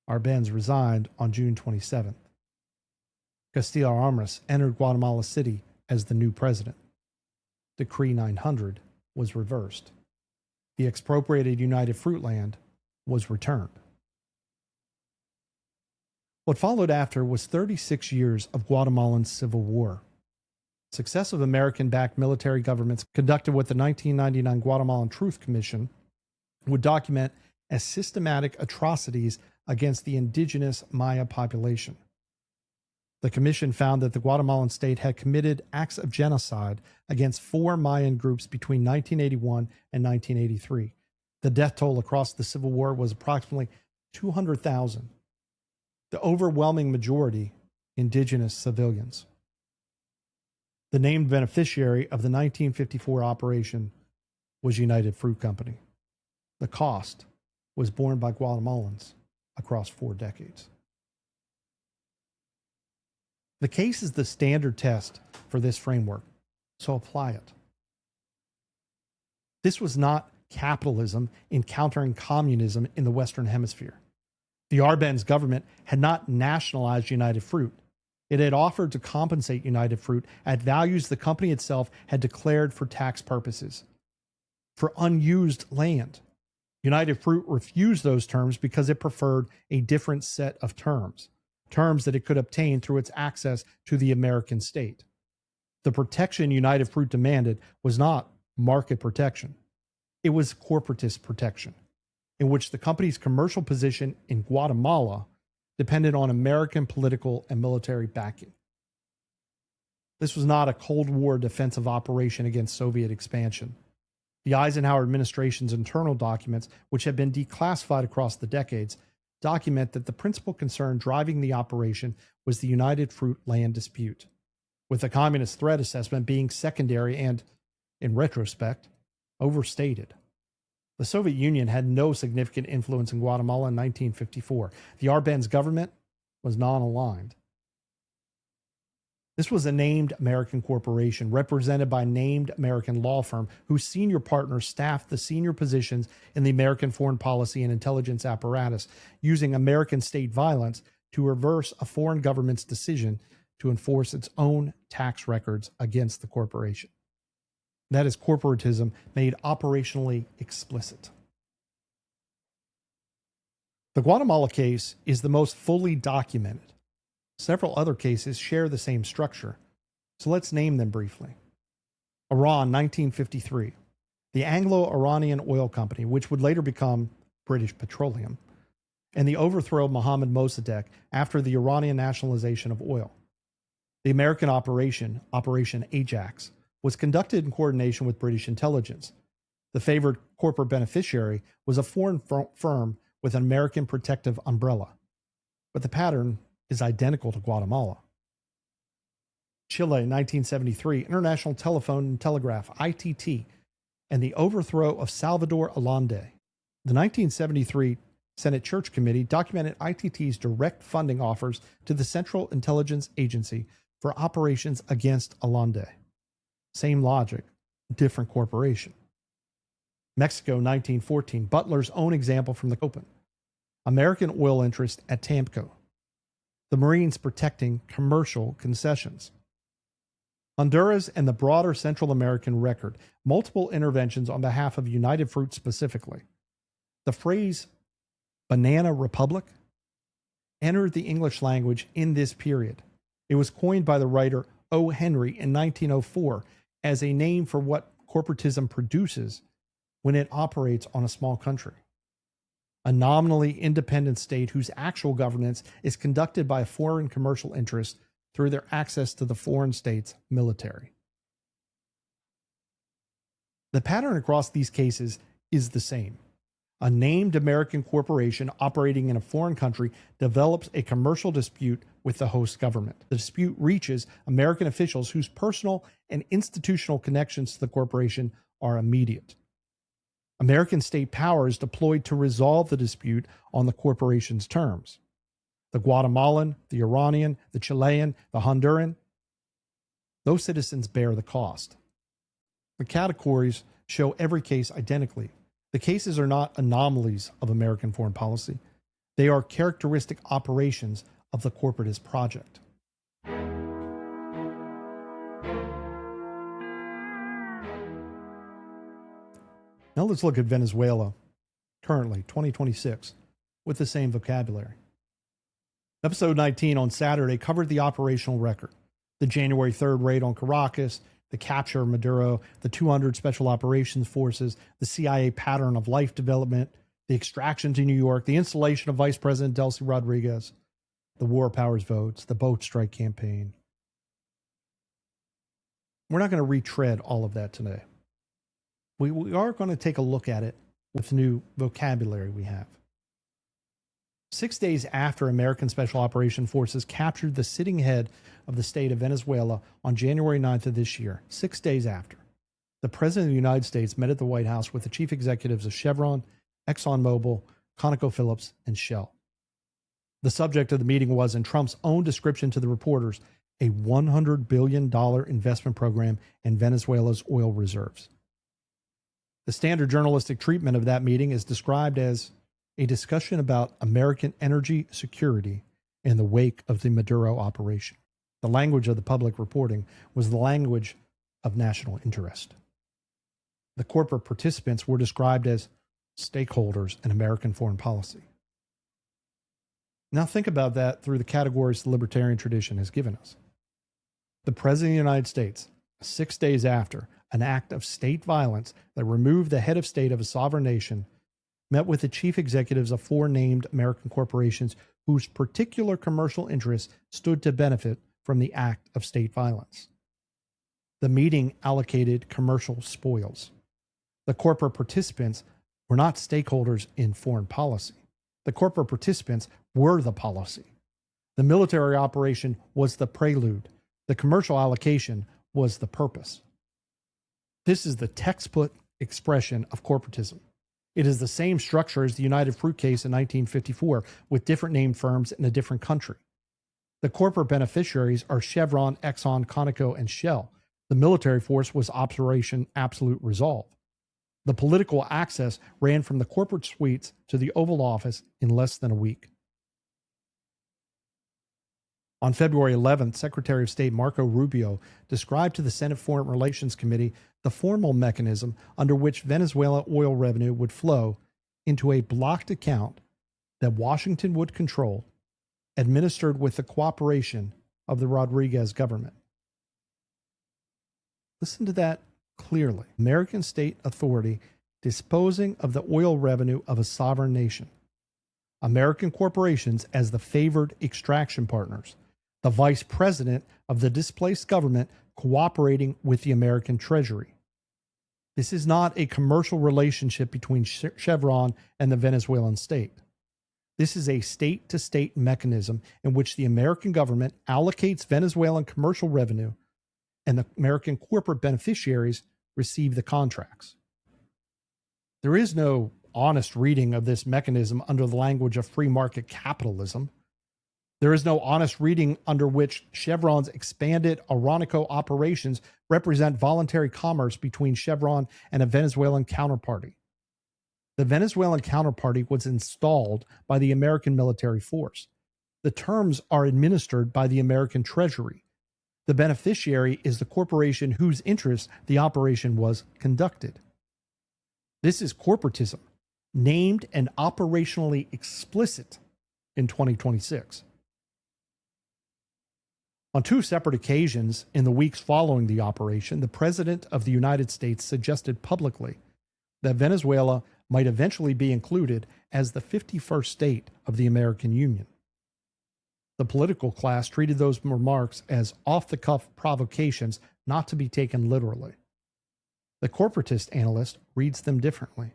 Arbenz resigned on June 27th. Castillo Armas entered Guatemala City as the new president. Decree 900 was reversed. The expropriated United Fruit land was returned. What followed after was 36 years of Guatemalan civil war. Successive American-backed military governments conducted what the 1999 Guatemalan Truth Commission would document as systematic atrocities against the indigenous Maya population. The commission found that the Guatemalan state had committed acts of genocide against 4 Mayan groups between 1981 and 1983. The death toll across the Civil War was approximately 200,000. The overwhelming majority, indigenous civilians. The named beneficiary of the 1954 operation was United Fruit Company. The cost was borne by Guatemalans across 4 decades. The case is the standard test for this framework, so apply it. This was not capitalism encountering communism in the Western Hemisphere. The Arbenz government had not nationalized United Fruit. It had offered to compensate United Fruit at values the company itself had declared for tax purposes. For unused land, United Fruit refused those terms because it preferred a different set of terms that it could obtain through its access to the American state. The protection United Fruit demanded was not market protection. It was corporatist protection, in which the company's commercial position in Guatemala depended on American political and military backing. This was not a Cold War defensive operation against Soviet expansion. The Eisenhower administration's internal documents, which have been declassified across the decades, document that the principal concern driving the operation was the United Fruit land dispute, with the communist threat assessment being secondary and, in retrospect, overstated. The Soviet Union had no significant influence in Guatemala in 1954. The Arbenz government was non-aligned. This was a named American corporation represented by a named American law firm whose senior partners staffed the senior positions in the American foreign policy and intelligence apparatus, using American state violence to reverse a foreign government's decision to enforce its own tax records against the corporation. That is corporatism made operationally explicit. The Guatemala case is the most fully documented. Several other cases share the same structure, so let's name them briefly. Iran, 1953. The Anglo-Iranian Oil Company, which would later become British Petroleum, and the overthrow of Mohammad Mossadegh after the Iranian nationalization of oil. The American operation, Operation Ajax, was conducted in coordination with British intelligence. The favored corporate beneficiary was a foreign firm with an American protective umbrella. But the pattern is identical to Guatemala. Chile, 1973, International Telephone and Telegraph, ITT, and the overthrow of Salvador Allende. The 1973 Senate Church Committee documented ITT's direct funding offers to the Central Intelligence Agency for operations against Allende. Same logic, different corporation. Mexico, 1914, Butler's own example from the Open. American oil interest at Tamco. The Marines protecting commercial concessions. Honduras and the broader Central American record, multiple interventions on behalf of United Fruit specifically. The phrase banana republic entered the English language in this period. It was coined by the writer O. Henry in 1904 as a name for what corporatism produces when it operates on a small country. A nominally independent state whose actual governance is conducted by a foreign commercial interest through their access to the foreign state's military. The pattern across these cases is the same. A named American corporation operating in a foreign country develops a commercial dispute with the host government. The dispute reaches American officials whose personal and institutional connections to the corporation are immediate. American state power is deployed to resolve the dispute on the corporation's terms. The Guatemalan, the Iranian, the Chilean, the Honduran, those citizens bear the cost. The categories show every case identically. The cases are not anomalies of American foreign policy. They are characteristic operations of the corporatist project. Now let's look at Venezuela, currently 2026, with the same vocabulary. Episode 19 on Saturday covered the operational record, the January 3rd raid on Caracas, the capture of Maduro, the 200 Special Operations Forces, the CIA pattern of life development, the extraction to New York, the installation of Vice President Delcy Rodriguez, the war powers votes, the boat strike campaign. We're not going to retread all of that today. We are going to take a look at it with new vocabulary we have. 6 days after American Special Operations Forces captured the sitting head of the state of Venezuela on January 9th of this year, 6 days after, the President of the United States met at the White House with the chief executives of Chevron, ExxonMobil, ConocoPhillips, and Shell. The subject of the meeting was, in Trump's own description to the reporters, a $100 billion investment program in Venezuela's oil reserves. The standard journalistic treatment of that meeting is described as a discussion about American energy security in the wake of the Maduro operation. The language of the public reporting was the language of national interest. The corporate participants were described as stakeholders in American foreign policy. Now think about that through the categories the libertarian tradition has given us. The President of the United States, 6 days after an act of state violence that removed the head of state of a sovereign nation, met with the chief executives of 4 named American corporations whose particular commercial interests stood to benefit from the act of state violence. The meeting allocated commercial spoils. The corporate participants were not stakeholders in foreign policy. The corporate participants were the policy. The military operation was the prelude. The commercial allocation was the purpose. This is the textbook expression of corporatism. It is the same structure as the United Fruit case in 1954, with different named firms in a different country. The corporate beneficiaries are Chevron, Exxon, Conoco, and Shell. The military force was Operation Absolute Resolve. The political access ran from the corporate suites to the Oval Office in less than a week. On February 11th, Secretary of State Marco Rubio described to the Senate Foreign Relations Committee the formal mechanism under which Venezuela oil revenue would flow into a blocked account that Washington would control, administered with the cooperation of the Rodriguez government. Listen to that clearly. American state authority disposing of the oil revenue of a sovereign nation. American corporations as the favored extraction partners. The vice president of the displaced government cooperating with the American Treasury. This is not a commercial relationship between Chevron and the Venezuelan state. This is a state-to-state mechanism in which the American government allocates Venezuelan commercial revenue and the American corporate beneficiaries receive the contracts. There is no honest reading of this mechanism under the language of free market capitalism. There is no honest reading under which Chevron's expanded Aronico operations represent voluntary commerce between Chevron and a Venezuelan counterparty. The Venezuelan counterparty was installed by the American military force. The terms are administered by the American Treasury. The beneficiary is the corporation whose interest the operation was conducted. This is corporatism, named and operationally explicit in 2026. On 2 separate occasions in the weeks following the operation, the President of the United States suggested publicly that Venezuela might eventually be included as the 51st state of the American Union. The political class treated those remarks as off-the-cuff provocations not to be taken literally. The corporatist analyst reads them differently.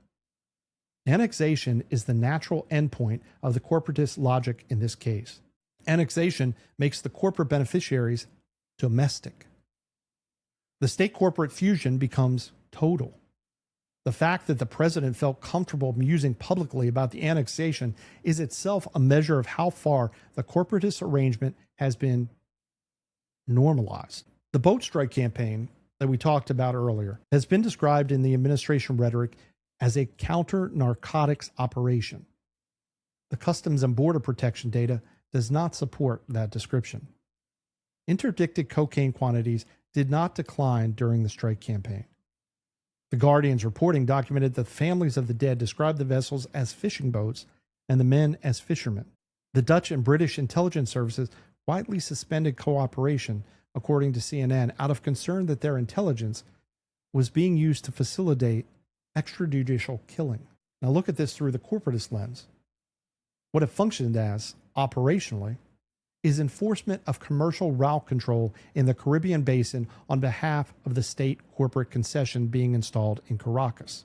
Annexation is the natural endpoint of the corporatist logic in this case. Annexation makes the corporate beneficiaries domestic. The state-corporate fusion becomes total. The fact that the president felt comfortable musing publicly about the annexation is itself a measure of how far the corporatist arrangement has been normalized. The boat strike campaign that we talked about earlier has been described in the administration rhetoric as a counter-narcotics operation. The Customs and Border Protection data does not support that description. Interdicted cocaine quantities did not decline during the strike campaign. The Guardian's reporting documented that the families of the dead described the vessels as fishing boats and the men as fishermen. The Dutch and British intelligence services quietly suspended cooperation, according to CNN, out of concern that their intelligence was being used to facilitate extrajudicial killing. Now look at this through the corporatist lens. What it functioned as, operationally, is enforcement of commercial route control in the Caribbean basin on behalf of the state corporate concession being installed in Caracas.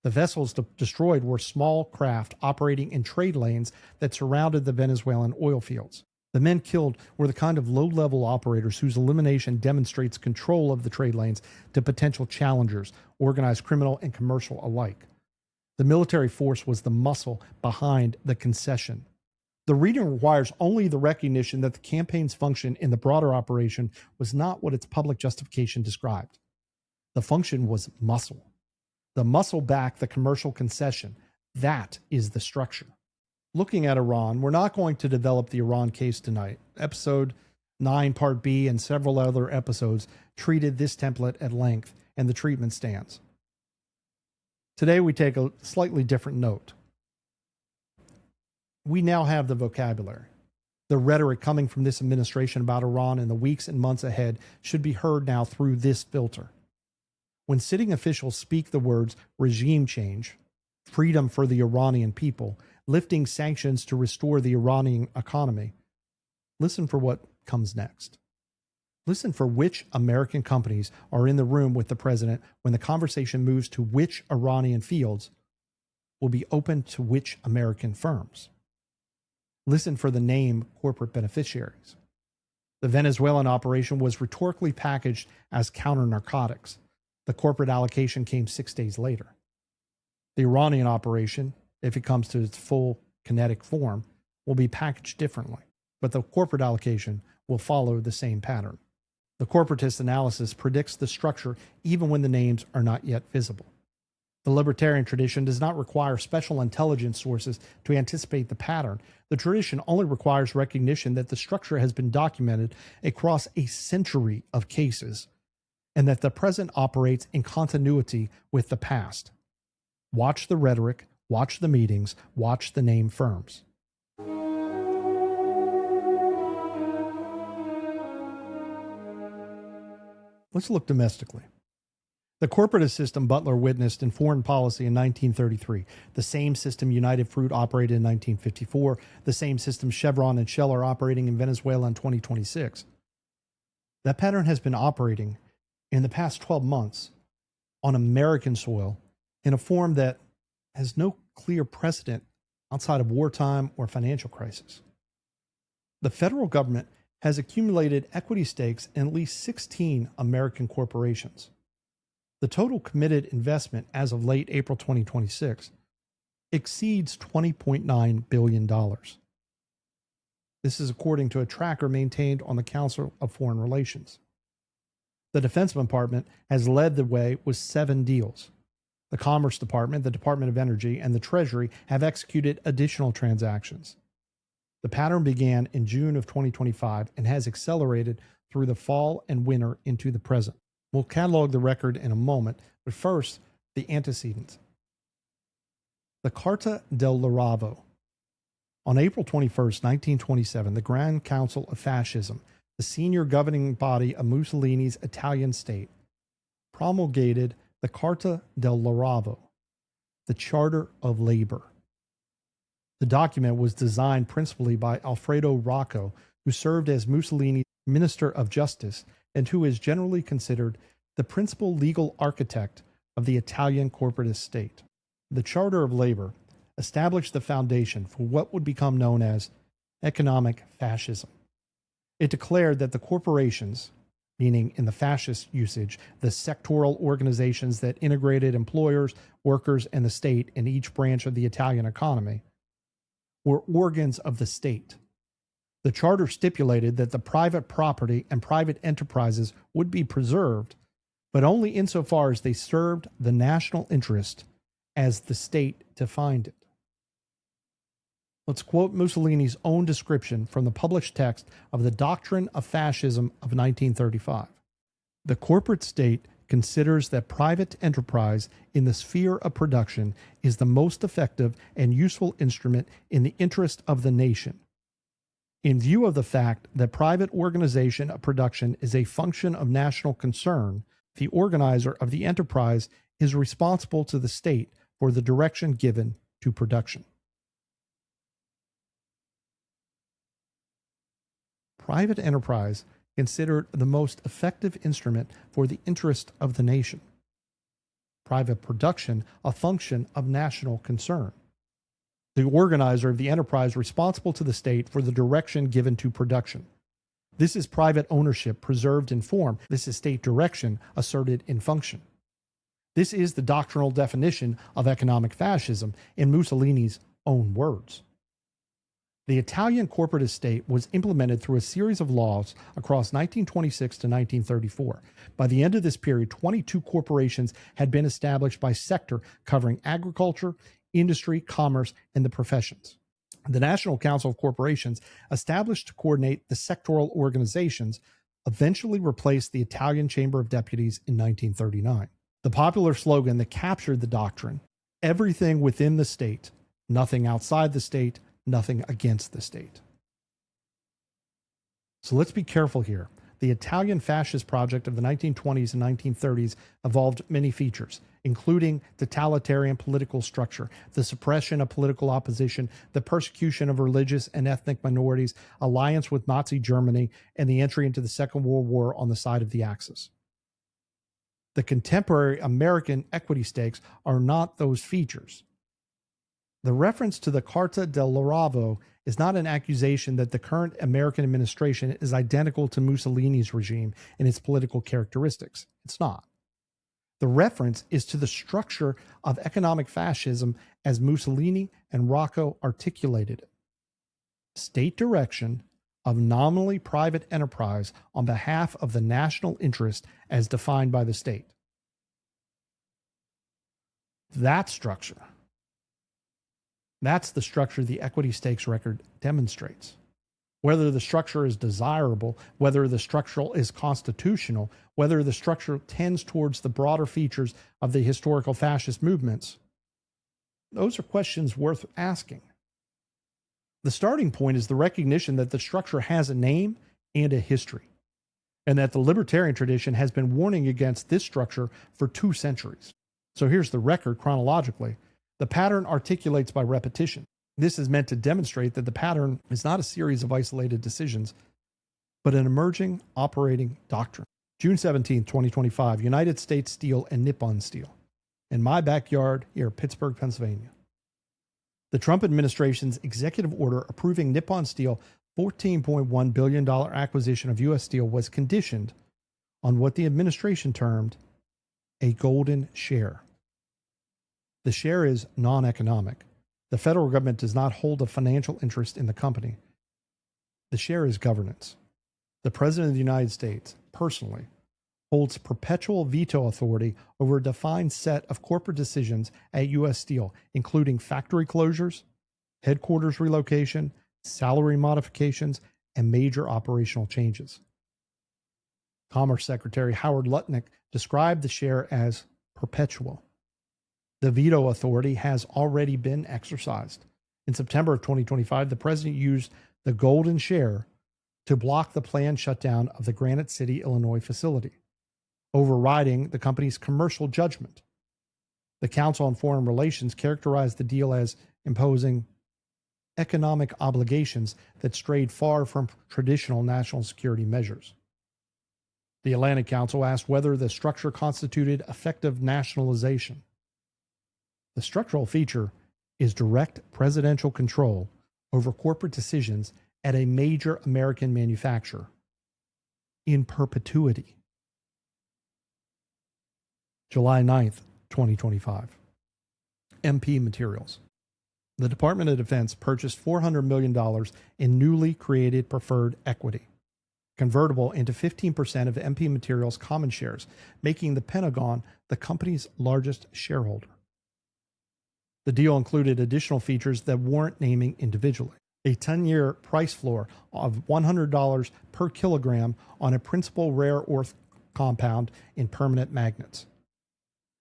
The vessels destroyed were small craft operating in trade lanes that surrounded the Venezuelan oil fields. The men killed were the kind of low-level operators whose elimination demonstrates control of the trade lanes to potential challengers, organized criminal and commercial alike. The military force was the muscle behind the concession. The reading requires only the recognition that the campaign's function in the broader operation was not what its public justification described. The function was muscle. The muscle backed the commercial concession. That is the structure. Looking at Iran, we're not going to develop the Iran case tonight. Episode 9, Part B, and several other episodes treated this template at length, and the treatment stands. Today we take a slightly different note. We now have the vocabulary. The rhetoric coming from this administration about Iran in the weeks and months ahead should be heard now through this filter. When sitting officials speak the words regime change, freedom for the Iranian people, lifting sanctions to restore the Iranian economy, listen for what comes next. Listen for which American companies are in the room with the president when the conversation moves to which Iranian fields will be open to which American firms. Listen for the name corporate beneficiaries. The Venezuelan operation was rhetorically packaged as counter-narcotics. The corporate allocation came 6 days later. The Iranian operation, if it comes to its full kinetic form, will be packaged differently, but the corporate allocation will follow the same pattern. The corporatist analysis predicts the structure even when the names are not yet visible. The libertarian tradition does not require special intelligence sources to anticipate the pattern. The tradition only requires recognition that the structure has been documented across a century of cases and that the present operates in continuity with the past. Watch the rhetoric, watch the meetings, watch the name firms. Let's look domestically. The corporatist system Butler witnessed in foreign policy in 1933, the same system United Fruit operated in 1954, the same system Chevron and Shell are operating in Venezuela in 2026. That pattern has been operating in the past 12 months on American soil in a form that has no clear precedent outside of wartime or financial crisis. The federal government has accumulated equity stakes in at least 16 American corporations. The total committed investment as of late April 2026 exceeds $20.9 billion. This is according to a tracker maintained on the Council of Foreign Relations. The Defense Department has led the way with 7 deals. The Commerce Department, the Department of Energy, and the Treasury have executed additional transactions. The pattern began in June of 2025 and has accelerated through the fall and winter into the present. We'll catalog the record in a moment, but first, the antecedents. The Carta del Laravo. On April 21, 1927, the Grand Council of Fascism, the senior governing body of Mussolini's Italian state, promulgated the Carta del Laravo, the Charter of Labor. The document was designed principally by Alfredo Rocco, who served as Mussolini's Minister of Justice and who is generally considered the principal legal architect of the Italian corporatist state. The Charter of Labor established the foundation for what would become known as economic fascism. It declared that the corporations, meaning in the fascist usage, the sectoral organizations that integrated employers, workers, and the state in each branch of the Italian economy, were organs of the state. The charter stipulated that the private property and private enterprises would be preserved, but only insofar as they served the national interest as the state defined it. Let's quote Mussolini's own description from the published text of the Doctrine of Fascism of 1935. The corporate state considers that private enterprise in the sphere of production is the most effective and useful instrument in the interest of the nation. In view of the fact that private organization of production is a function of national concern, the organizer of the enterprise is responsible to the state for the direction given to production. Private enterprise considered the most effective instrument for the interest of the nation. Private production a function of national concern. The organizer of the enterprise responsible to the state for the direction given to production. This is private ownership preserved in form. This is state direction asserted in function. This is the doctrinal definition of economic fascism in Mussolini's own words. The Italian corporatist state was implemented through a series of laws across 1926 to 1934. By the end of this period, 22 corporations had been established by sector covering agriculture, industry, commerce, and the professions. The National Council of Corporations, established to coordinate the sectoral organizations, eventually replaced the Italian Chamber of Deputies in 1939. The popular slogan that captured the doctrine, everything within the state, nothing outside the state, nothing against the state. So let's be careful here. The Italian fascist project of the 1920s and 1930s evolved many features, including totalitarian political structure, the suppression of political opposition, the persecution of religious and ethnic minorities, alliance with Nazi Germany, and the entry into the Second World War on the side of the Axis. The contemporary American equity stakes are not those features. The reference to the Carta del Lavoro is not an accusation that the current American administration is identical to Mussolini's regime in its political characteristics. It's not. The reference is to the structure of economic fascism as Mussolini and Rocco articulated it. State direction of nominally private enterprise on behalf of the national interest as defined by the state. That structure. That's the structure the equity stakes record demonstrates. Whether the structure is desirable, whether the structure is constitutional, whether the structure tends towards the broader features of the historical fascist movements, those are questions worth asking. The starting point is the recognition that the structure has a name and a history, and that the libertarian tradition has been warning against this structure for 2 centuries. So here's the record chronologically. The pattern articulates by repetition. This is meant to demonstrate that the pattern is not a series of isolated decisions, but an emerging operating doctrine. June 17, 2025, United States Steel and Nippon Steel. In my backyard here, Pittsburgh, Pennsylvania. The Trump administration's executive order approving Nippon Steel $14.1 billion acquisition of U.S. Steel was conditioned on what the administration termed a golden share. The share is non-economic. The federal government does not hold a financial interest in the company. The share is governance. The President of the United States, personally, holds perpetual veto authority over a defined set of corporate decisions at U.S. Steel, including factory closures, headquarters relocation, salary modifications, and major operational changes. Commerce Secretary Howard Lutnick described the share as perpetual. The veto authority has already been exercised. In September of 2025, the president used the golden share to block the planned shutdown of the Granite City, Illinois facility, overriding the company's commercial judgment. The Council on Foreign Relations characterized the deal as imposing economic obligations that strayed far from traditional national security measures. The Atlantic Council asked whether the structure constituted effective nationalization. The structural feature is direct presidential control over corporate decisions at a major American manufacturer. in perpetuity. July 9th, 2025. MP Materials. The Department of Defense purchased $400 million in newly created preferred equity, convertible into 15% of MP Materials common shares, making the Pentagon the company's largest shareholder. The deal included additional features that warrant naming individually. A 10-year price floor of $100 per kilogram on a principal rare earth compound in permanent magnets.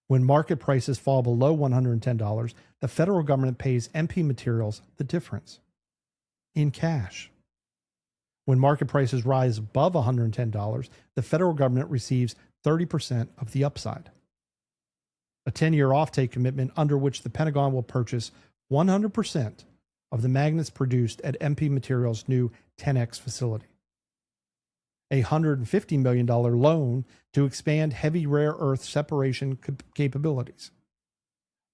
When market prices fall below $110, the federal government pays MP Materials the difference in cash. When market prices rise above $110, the federal government receives 30% of the upside. A 10-year offtake commitment under which the Pentagon will purchase 100% of the magnets produced at MP Materials' new 10X facility. A $150 million loan to expand heavy rare earth separation capabilities.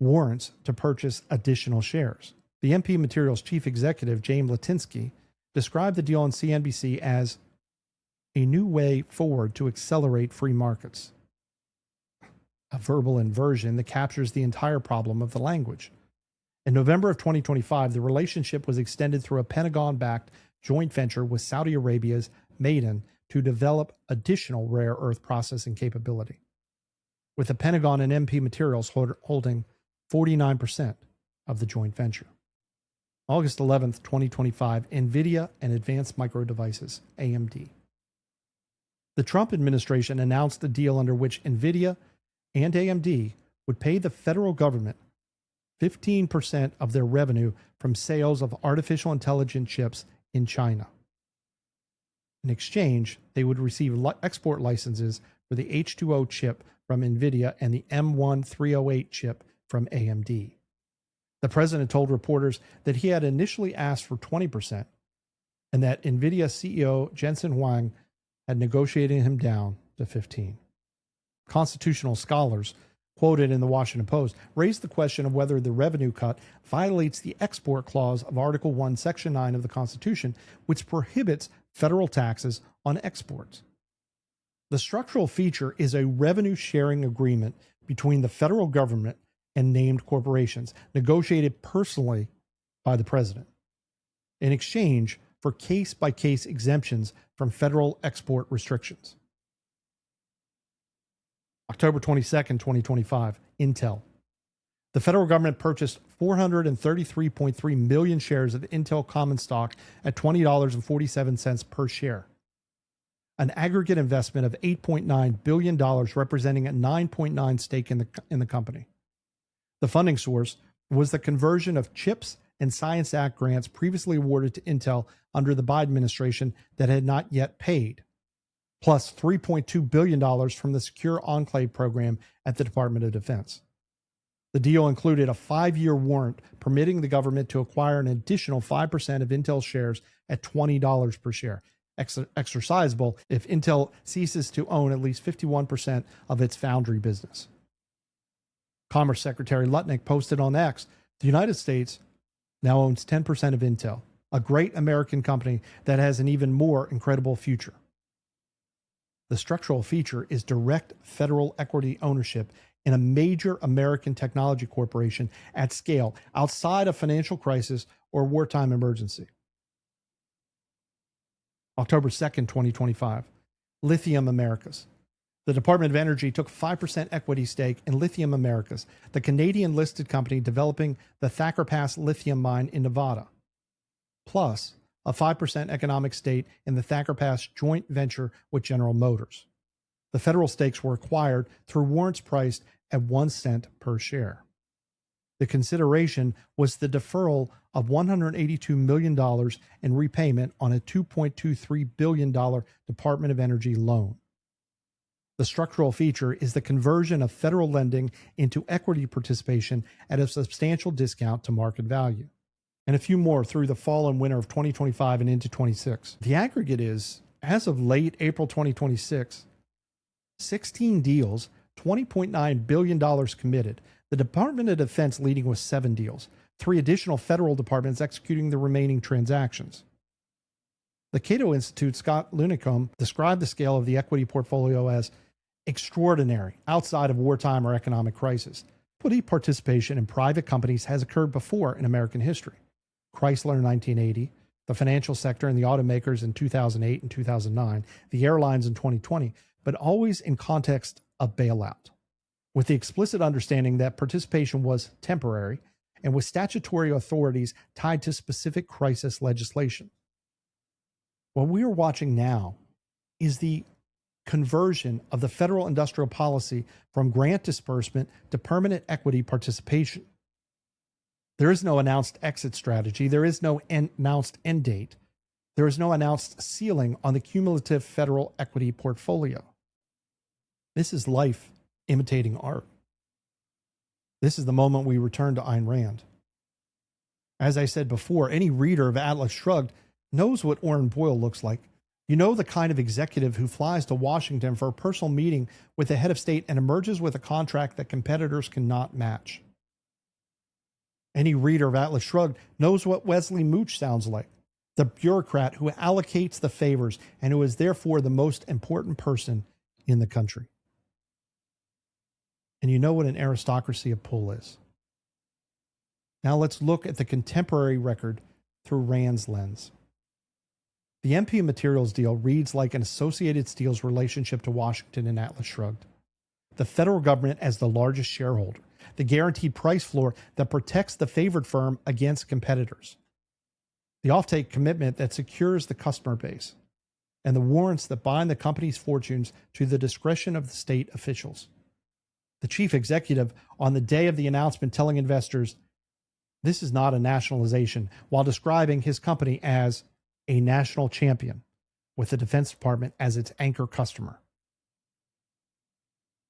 Warrants to purchase additional shares. The MP Materials chief executive, James Litinsky, described the deal on CNBC as a new way forward to accelerate free markets. A verbal inversion that captures the entire problem of the language. In November of 2025, the relationship was extended through a Pentagon-backed joint venture with Saudi Arabia's Maiden to develop additional rare earth processing capability, with the Pentagon and MP Materials holding 49% of the joint venture. August 11th, 2025, NVIDIA and Advanced Micro Devices, AMD. The Trump administration announced a deal under which NVIDIA and AMD would pay the federal government 15% of their revenue from sales of artificial intelligence chips in China. In exchange, they would receive export licenses for the H2O chip from NVIDIA and the M1308 chip from AMD. The president told reporters that he had initially asked for 20% and that NVIDIA CEO Jensen Huang had negotiated him down to 15%. Constitutional scholars, quoted in the Washington Post, raised the question of whether the revenue cut violates the export clause of Article 1, Section 9 of the Constitution, which prohibits federal taxes on exports. The structural feature is a revenue-sharing agreement between the federal government and named corporations, negotiated personally by the president, in exchange for case-by-case exemptions from federal export restrictions. October 22nd, 2025, Intel. The federal government purchased 433.3 million shares of Intel common stock at $20.47 per share. An aggregate investment of $8.9 billion, representing a 9.9% stake in the company. The funding source was the conversion of CHIPS and Science Act grants previously awarded to Intel under the Biden administration that had not yet paid, plus $3.2 billion from the Secure Enclave program at the Department of Defense. The deal included a 5-year warrant permitting the government to acquire an additional 5% of Intel shares at $20 per share, exercisable if Intel ceases to own at least 51% of its foundry business. Commerce Secretary Lutnick posted on X, the United States now owns 10% of Intel, a great American company that has an even more incredible future. The structural feature is direct federal equity ownership in a major American technology corporation at scale outside of financial crisis or wartime emergency. October 2nd, 2025, Lithium Americas. The Department of Energy took 5% equity stake in Lithium Americas, the Canadian-listed company developing the Thacker Pass lithium mine in Nevada, plus a 5% economic stake in the Thacker Pass joint venture with General Motors. The federal stakes were acquired through warrants priced at 1 cent per share. The consideration was the deferral of $182 million in repayment on a $2.23 billion Department of Energy loan. The structural feature is the conversion of federal lending into equity participation at a substantial discount to market value. And a few more through the fall and winter of 2025 and into 26. The aggregate is, as of late April 2026, 16 deals, $20.9 billion committed. The Department of Defense leading with 7 deals, 3 additional federal departments executing the remaining transactions. The Cato Institute's Scott Lunicombe described the scale of the equity portfolio as extraordinary outside of wartime or economic crisis. Equity participation in private companies has occurred before in American history. Chrysler in 1980, the financial sector and the automakers in 2008 and 2009, the airlines in 2020, but always in context of bailout, with the explicit understanding that participation was temporary and with statutory authorities tied to specific crisis legislation. What we are watching now is the conversion of the federal industrial policy from grant disbursement to permanent equity participation. There is no announced exit strategy. There is no announced end date. There is no announced ceiling on the cumulative federal equity portfolio. This is life imitating art. This is the moment we return to Ayn Rand. As I said before, any reader of Atlas Shrugged knows what Oren Boyle looks like. You know the kind of executive who flies to Washington for a personal meeting with the head of state and emerges with a contract that competitors cannot match. Any reader of Atlas Shrugged knows what Wesley Mooch sounds like, the bureaucrat who allocates the favors and who is therefore the most important person in the country. And you know what an aristocracy of pull is. Now let's look at the contemporary record through Rand's lens. The MP Materials deal reads like an Associated Steel's relationship to Washington in Atlas Shrugged. The federal government as the largest shareholder, the guaranteed price floor that protects the favored firm against competitors, the offtake commitment that secures the customer base, and the warrants that bind the company's fortunes to the discretion of the state officials. The chief executive on the day of the announcement telling investors, this is not a nationalization, while describing his company as a national champion with the Defense Department as its anchor customer.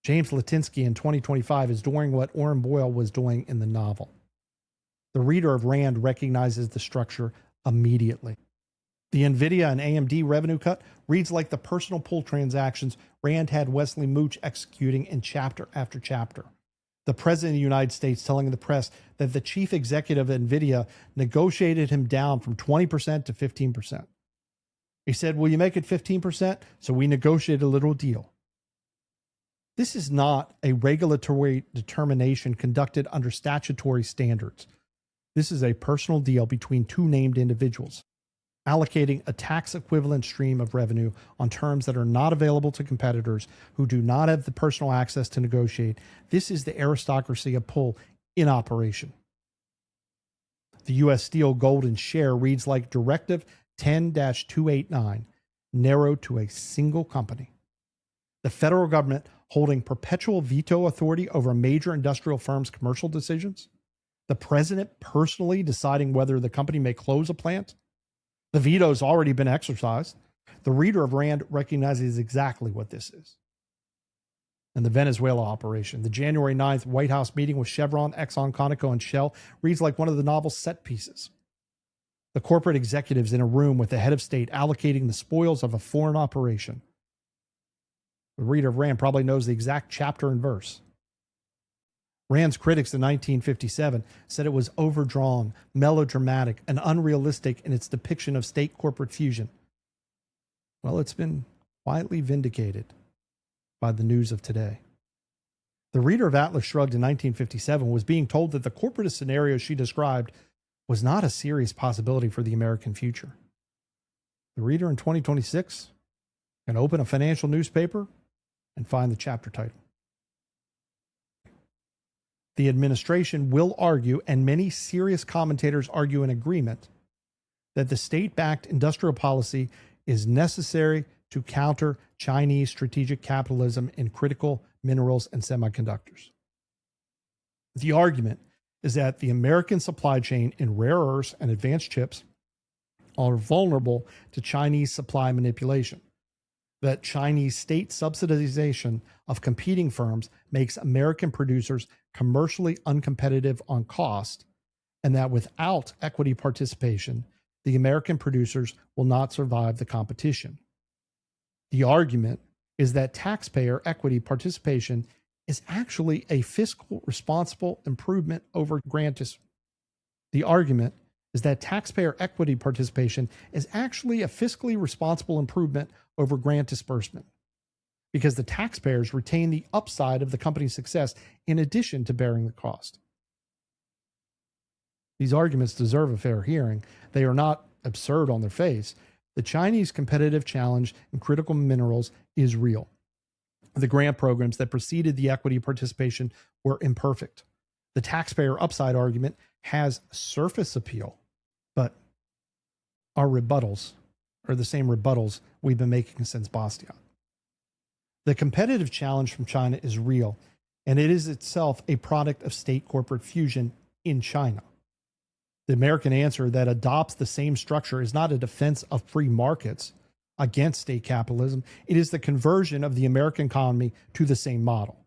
James Litinsky in 2025 is doing what Oren Boyle was doing in the novel. The reader of Rand recognizes the structure immediately. The NVIDIA and AMD revenue cut reads like the personal pull transactions Rand had Wesley Mooch executing in chapter after chapter. The President of the United States telling the press that the chief executive of NVIDIA negotiated him down from 20% to 15%. He said, will you make it 15%? So we negotiated a little deal. This is not a regulatory determination conducted under statutory standards. This is a personal deal between two named individuals, allocating a tax equivalent stream of revenue on terms that are not available to competitors who do not have the personal access to negotiate. This is the aristocracy of pull in operation. The U.S. Steel Golden Share reads like Directive 10-289, narrowed to a single company. The federal government holding perpetual veto authority over a major industrial firm's commercial decisions. The president personally deciding whether the company may close a plant. The veto has already been exercised. The reader of Rand recognizes exactly what this is. And the Venezuela operation, the January 9th White House meeting with Chevron, Exxon, Conoco, and Shell reads like one of the novel's set pieces. The corporate executives in a room with the head of state allocating the spoils of a foreign operation. The reader of Rand probably knows the exact chapter and verse. Rand's critics in 1957 said it was overdrawn, melodramatic, and unrealistic in its depiction of state-corporate fusion. Well, it's been quietly vindicated by the news of today. The reader of Atlas Shrugged in 1957 was being told that the corporatist scenario she described was not a serious possibility for the American future. The reader in 2026 can open a financial newspaper and find the chapter title. The administration will argue, and many serious commentators argue in agreement, that the state-backed industrial policy is necessary to counter Chinese strategic capitalism in critical minerals and semiconductors. The argument is that the American supply chain in rare earths and advanced chips are vulnerable to Chinese supply manipulation, that Chinese state subsidization of competing firms makes American producers commercially uncompetitive on cost, and that without equity participation, the American producers will not survive the competition. The argument is that taxpayer equity participation is actually a fiscal responsible improvement over grantism. The argument is that taxpayer equity participation is actually a fiscally responsible improvement over grant disbursement, because the taxpayers retain the upside of the company's success in addition to bearing the cost. These arguments deserve a fair hearing. They are not absurd on their face. The Chinese competitive challenge in critical minerals is real. The grant programs that preceded the equity participation were imperfect. The taxpayer upside argument has surface appeal, but our rebuttals are the same rebuttals we've been making since Bastiat. The competitive challenge from China is real, and it is itself a product of state-corporate fusion in China. The American answer that adopts the same structure is not a defense of free markets against state capitalism. It is the conversion of the American economy to the same model.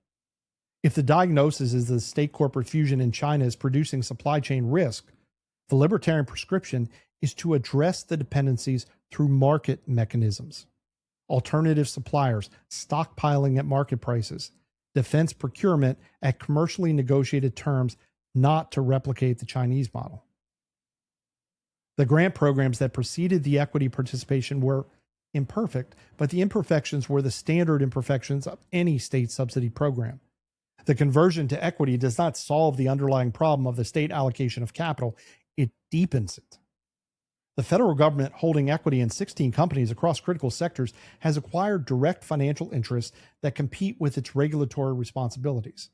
If the diagnosis is that state-corporate fusion in China is producing supply chain risk, the libertarian prescription is to address the dependencies through market mechanisms. Alternative suppliers, stockpiling at market prices, defense procurement at commercially negotiated terms, not to replicate the Chinese model. The grant programs that preceded the equity participation were imperfect, but the imperfections were the standard imperfections of any state subsidy program. The conversion to equity does not solve the underlying problem of the state allocation of capital, it deepens it. The federal government, holding equity in 16 companies across critical sectors, has acquired direct financial interests that compete with its regulatory responsibilities.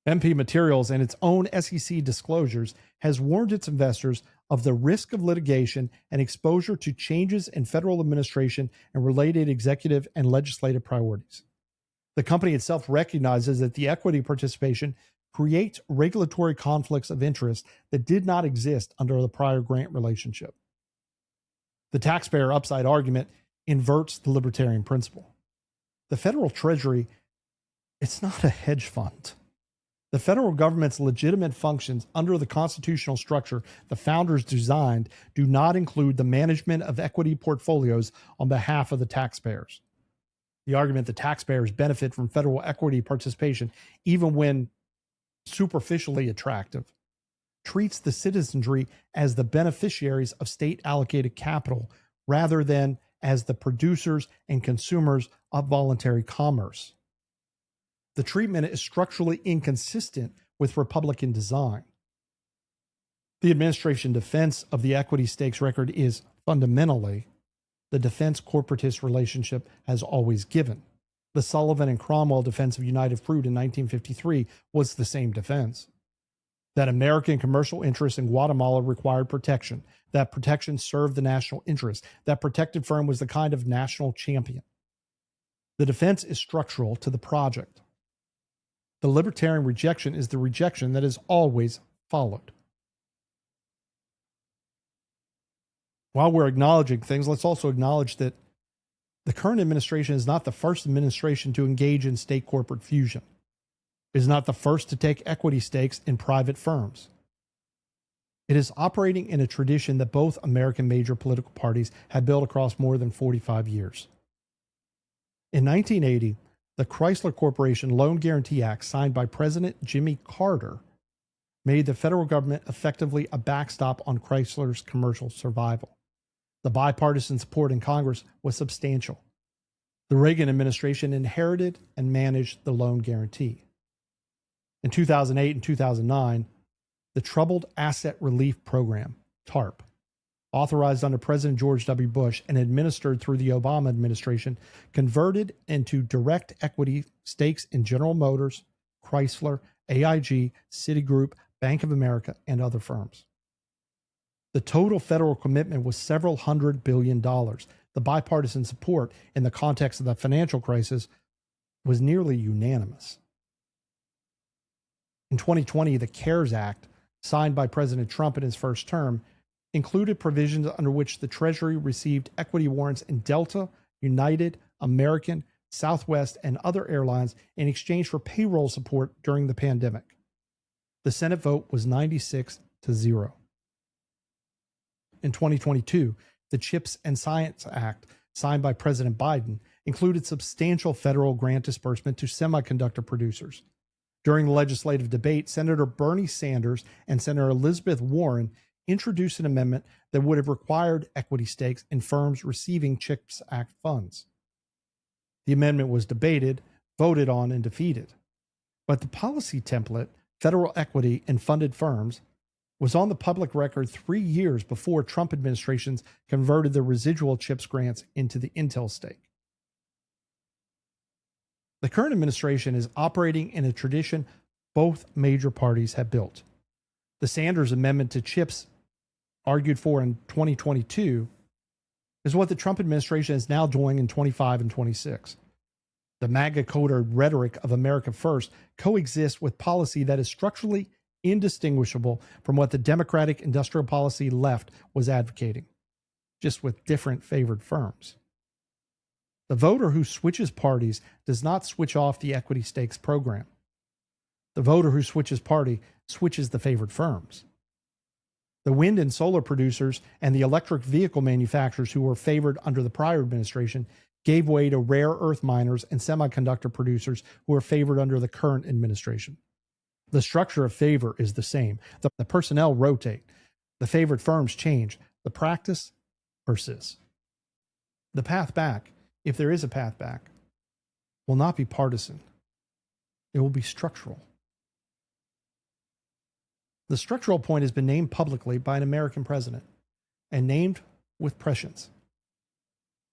MP Materials and its own SEC disclosures has warned its investors of the risk of litigation and exposure to changes in federal administration and related executive and legislative priorities. The company itself recognizes that the equity participation creates regulatory conflicts of interest that did not exist under the prior grant relationship. The taxpayer upside argument inverts the libertarian principle. The federal treasury, it's not a hedge fund. The federal government's legitimate functions under the constitutional structure the founders designed do not include the management of equity portfolios on behalf of the taxpayers. The argument that taxpayers benefit from federal equity participation, even when superficially attractive, treats the citizenry as the beneficiaries of state-allocated capital rather than as the producers and consumers of voluntary commerce. The treatment is structurally inconsistent with Republican design. The administration defense of the equity stakes record is fundamentally the defense corporatist relationship has always given. The Sullivan and Cromwell defense of United Fruit in 1953 was the same defense. That American commercial interests in Guatemala required protection. That protection served the national interest. That protected firm was the kind of national champion. The defense is structural to the project. The libertarian rejection is the rejection that is always followed. While we're acknowledging things, let's also acknowledge that the current administration is not the first administration to engage in state corporate fusion. It is not the first to take equity stakes in private firms. It is operating in a tradition that both American major political parties have built across more than 45 years. In 1980, the Chrysler Corporation Loan Guarantee Act, signed by President Jimmy Carter, made the federal government effectively a backstop on Chrysler's commercial survival. The bipartisan support in Congress was substantial. The Reagan administration inherited and managed the loan guarantee. In 2008 and 2009, the Troubled Asset Relief Program, TARP, authorized under President George W. Bush and administered through the Obama administration, converted into direct equity stakes in General Motors, Chrysler, AIG, Citigroup, Bank of America, and other firms. The total federal commitment was several $100 billion. The bipartisan support in the context of the financial crisis was nearly unanimous. In 2020, the CARES Act, signed by President Trump in his first term, included provisions under which the Treasury received equity warrants in Delta, United, American, Southwest, and other airlines in exchange for payroll support during the pandemic. The Senate vote was 96-0. In 2022, the CHIPS and Science Act, signed by President Biden, included substantial federal grant disbursement to semiconductor producers. During the legislative debate, Senator Bernie Sanders and Senator Elizabeth Warren introduced an amendment that would have required equity stakes in firms receiving CHIPS Act funds. The amendment was debated, voted on, and defeated. But the policy template, federal equity in funded firms, was on the public record 3 years before Trump administrations converted the residual CHIPS grants into the Intel stake. The current administration is operating in a tradition both major parties have built. The Sanders amendment to CHIPS, argued for in 2022, is what the Trump administration is now doing in 25 and 26. The MAGA-coded rhetoric of America First coexists with policy that is structurally indistinguishable from what the Democratic industrial policy left was advocating, just with different favored firms. The voter who switches parties does not switch off the equity stakes program. The voter who switches party switches the favored firms. The wind and solar producers and the electric vehicle manufacturers who were favored under the prior administration gave way to rare earth miners and semiconductor producers who are favored under the current administration. The structure of favor is the same. The personnel rotate. The favored firms change. The practice persists. The path back, if there is a path back, will not be partisan. It will be structural. The structural point has been named publicly by an American president and named with prescience.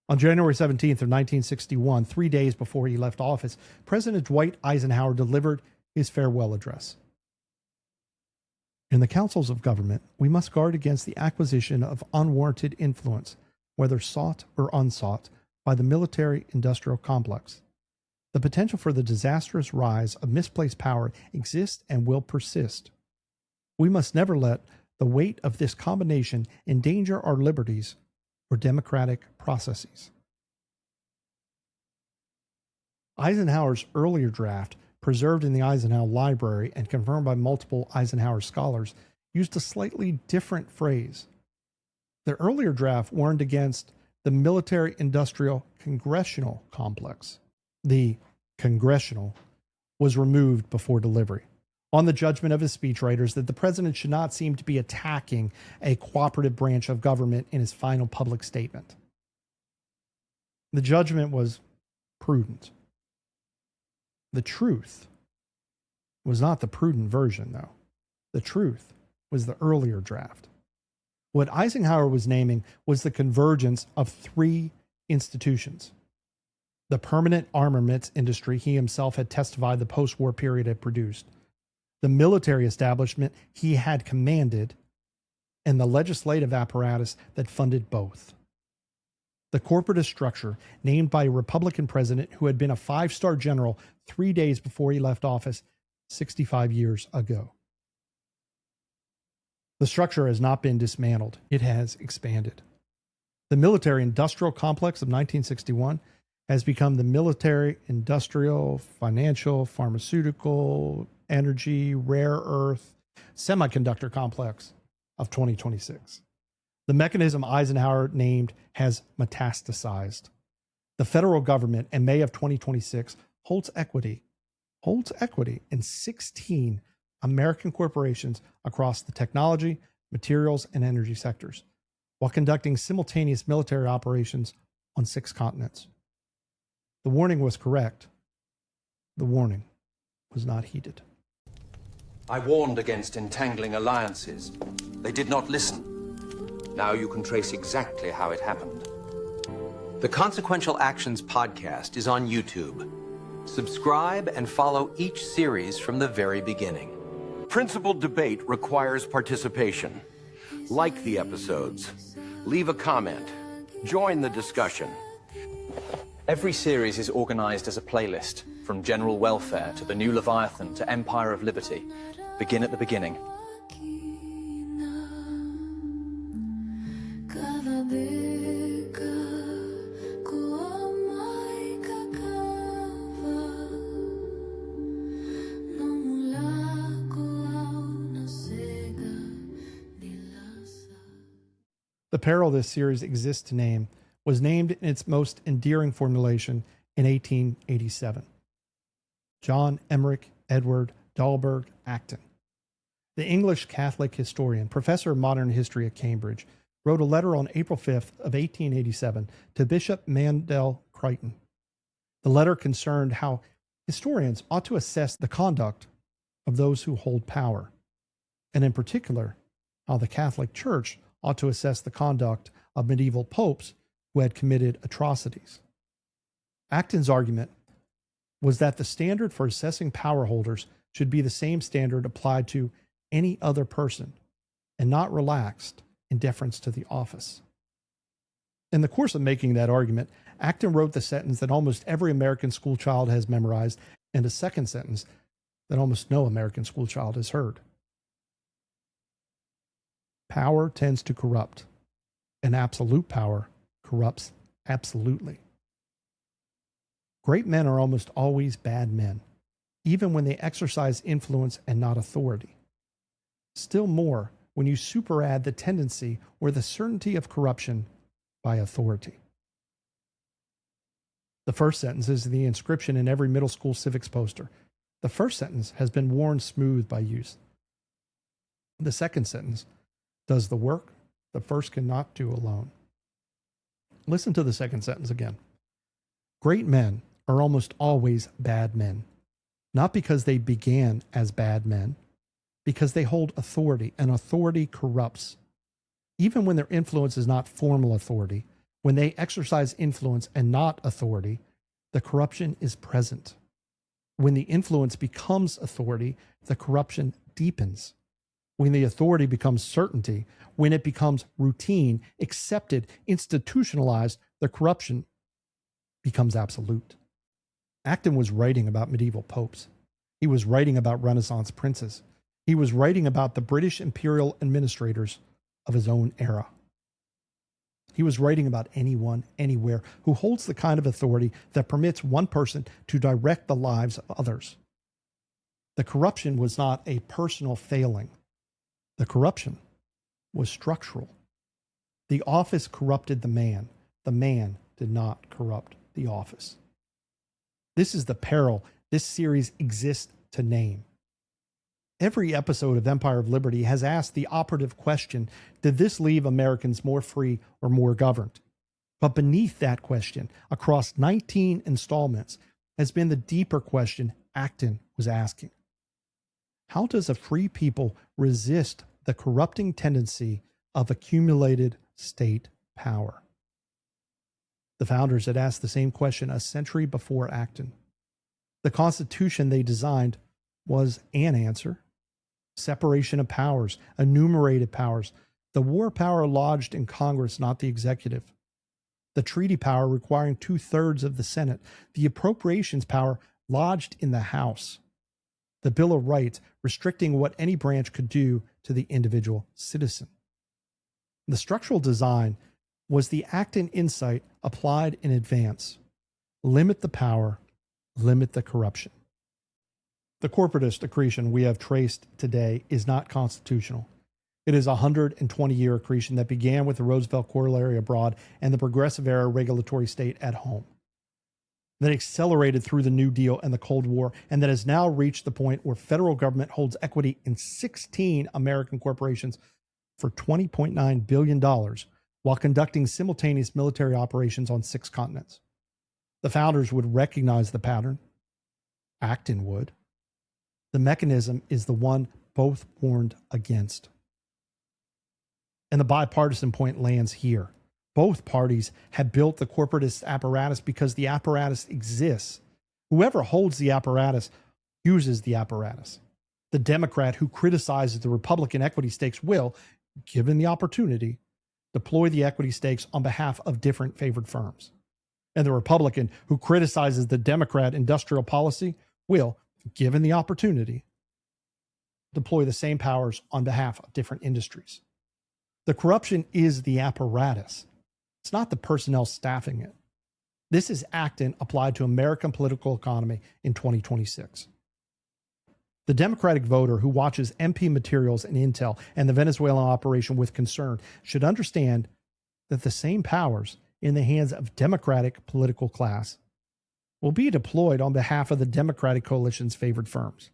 On January 17th of 1961, 3 days before he left office, President Dwight Eisenhower delivered his farewell address. In the councils of government, we must guard against the acquisition of unwarranted influence, whether sought or unsought, by the military-industrial complex. The potential for the disastrous rise of misplaced power exists and will persist. We must never let the weight of this combination endanger our liberties or democratic processes. Eisenhower's earlier draft, preserved in the Eisenhower Library and confirmed by multiple Eisenhower scholars, used a slightly different phrase. The earlier draft warned against the military-industrial congressional complex. The congressional was removed before delivery, on the judgment of his speechwriters that the president should not seem to be attacking a cooperative branch of government in his final public statement. The judgment was prudent. The truth was not the prudent version, though. The truth was the earlier draft. What Eisenhower was naming was the convergence of three institutions. The permanent armaments industry he himself had testified the post-war period had produced, the military establishment he had commanded, and the legislative apparatus that funded both. The corporatist structure, named by a Republican president who had been a 5-star general 3 days before he left office 65 years ago. The structure has not been dismantled. It has expanded. The military-industrial complex of 1961 has become the military-industrial, financial, pharmaceutical, energy, rare earth, semiconductor complex of 2026. The mechanism Eisenhower named has metastasized. The federal government in May of 2026 holds equity in 16 American corporations across the technology, materials, and energy sectors, while conducting simultaneous military operations on 6 continents. The warning was correct. The warning was not heeded. I warned against entangling alliances. They did not listen. Now you can trace exactly how it happened. The Consequential Actions podcast is on YouTube. Subscribe and follow each series from the very beginning. Principled debate requires participation. Like the episodes. Leave a comment. Join the discussion. Every series is organized as a playlist, from general welfare to the new Leviathan to Empire of Liberty. Begin at the beginning. The peril this series exists to name was named in its most endearing formulation in 1887. John Emmerich Edward Dahlberg Acton. The English Catholic historian, professor of modern history at Cambridge, wrote a letter on April 5th of 1887 to Bishop Mandell Crichton. The letter concerned how historians ought to assess the conduct of those who hold power, and in particular, how the Catholic Church ought to assess the conduct of medieval popes who had committed atrocities. Acton's argument was that the standard for assessing power holders should be the same standard applied to any other person and not relaxed in deference to the office. In the course of making that argument, Acton wrote the sentence that almost every American schoolchild has memorized and a second sentence that almost no American schoolchild has heard. Power tends to corrupt, and absolute power corrupts absolutely. Great men are almost always bad men, even when they exercise influence and not authority. Still more when you superadd the tendency or the certainty of corruption by authority. The first sentence is the inscription in every middle school civics poster. The first sentence has been worn smooth by use. The second sentence does the work the first cannot do alone. Listen to the second sentence again. Great men are almost always bad men, not because they began as bad men, because they hold authority, and authority corrupts. Even when their influence is not formal authority, when they exercise influence and not authority, the corruption is present. When the influence becomes authority, the corruption deepens. When the authority becomes certainty, when it becomes routine, accepted, institutionalized, the corruption becomes absolute. Acton was writing about medieval popes. He was writing about Renaissance princes. He was writing about the British imperial administrators of his own era. He was writing about anyone, anywhere, who holds the kind of authority that permits one person to direct the lives of others. The corruption was not a personal failing. The corruption was structural. The office corrupted the man. The man did not corrupt the office. This is the peril this series exists to name. Every episode of Empire of Liberty has asked the operative question, did this leave Americans more free or more governed? But beneath that question, across 19 installments, has been the deeper question Acton was asking. How does a free people resist the corrupting tendency of accumulated state power? The founders had asked the same question a century before Acton. The Constitution they designed was an answer. Separation of powers, enumerated powers, the war power lodged in Congress, not the executive, the treaty power requiring 2/3 of the Senate, the appropriations power lodged in the House, the Bill of Rights restricting what any branch could do to the individual citizen. The structural design was the Acton insight applied in advance. Limit the power, limit the corruption. The corporatist accretion we have traced today is not constitutional. It is a 120-year accretion that began with the Roosevelt corollary abroad and the progressive era regulatory state at home, that accelerated through the New Deal and the Cold War, and that has now reached the point where federal government holds equity in 16 American corporations for $20.9 billion while conducting simultaneous military operations on 6 continents. The founders would recognize the pattern. Acton would. The mechanism is the one both warned against. And the bipartisan point lands here. Both parties have built the corporatist apparatus because the apparatus exists. Whoever holds the apparatus uses the apparatus. The Democrat who criticizes the Republican equity stakes will, given the opportunity, deploy the equity stakes on behalf of different favored firms. And the Republican who criticizes the Democrat industrial policy will, given the opportunity, deploy the same powers on behalf of different industries. The corruption is the apparatus. It's not the personnel staffing it. This is Acton applied to American political economy in 2026. The Democratic voter who watches MP materials and intel and the Venezuelan operation with concern should understand that the same powers in the hands of Democratic political class will be deployed on behalf of the Democratic coalition's favored firms.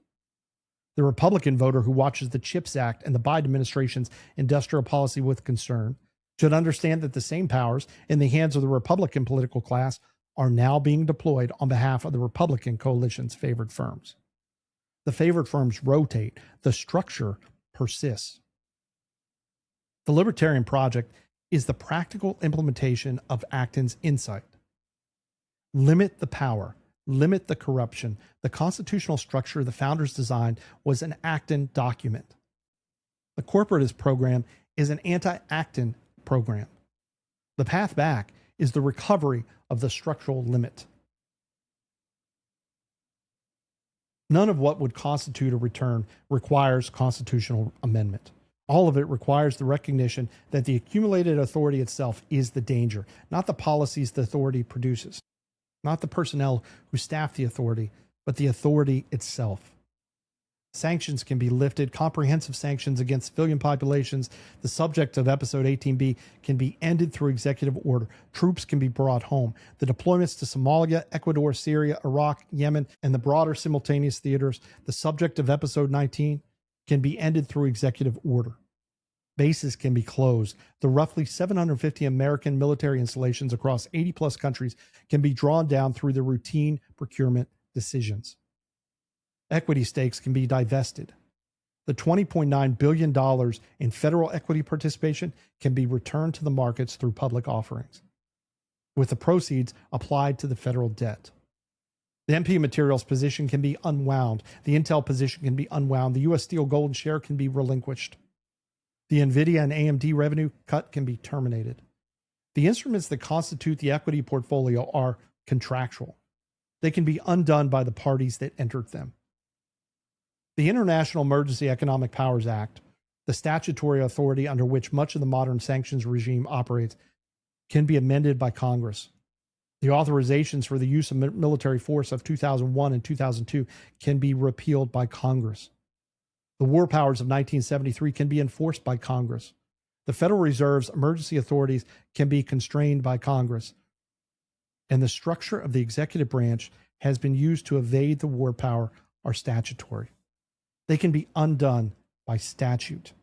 The Republican voter who watches the CHIPS Act and the Biden administration's industrial policy with concern should understand that the same powers in the hands of the Republican political class are now being deployed on behalf of the Republican coalition's favored firms. The favored firms rotate. The structure persists. The Libertarian Project is the practical implementation of Acton's insight. Limit the power. Limit the corruption. The constitutional structure the founders designed was an Acton document. The corporatist program is an anti-Acton program. The path back is the recovery of the structural limit. None of what would constitute a return requires constitutional amendment. All of it requires the recognition that the accumulated authority itself is the danger, not the policies the authority produces, not the personnel who staff the authority, but the authority itself. Sanctions can be lifted, comprehensive sanctions against civilian populations. The subject of episode 18B can be ended through executive order. Troops can be brought home. The deployments to Somalia, Ecuador, Syria, Iraq, Yemen, and the broader simultaneous theaters, the subject of episode 19, can be ended through executive order. Bases can be closed. The roughly 750 American military installations across 80-plus countries can be drawn down through the routine procurement decisions. Equity stakes can be divested. The $20.9 billion in federal equity participation can be returned to the markets through public offerings, with the proceeds applied to the federal debt. The MP Materials position can be unwound. The Intel position can be unwound. The U.S. Steel Golden Share can be relinquished. The NVIDIA and AMD revenue cut can be terminated. The instruments that constitute the equity portfolio are contractual. They can be undone by the parties that entered them. The International Emergency Economic Powers Act, the statutory authority under which much of the modern sanctions regime operates, can be amended by Congress. The authorizations for the use of military force of 2001 and 2002 can be repealed by Congress. The war powers of 1973 can be enforced by Congress. The Federal Reserve's emergency authorities can be constrained by Congress. And the structure of the executive branch has been used to evade the war power are statutory. They can be undone by statute.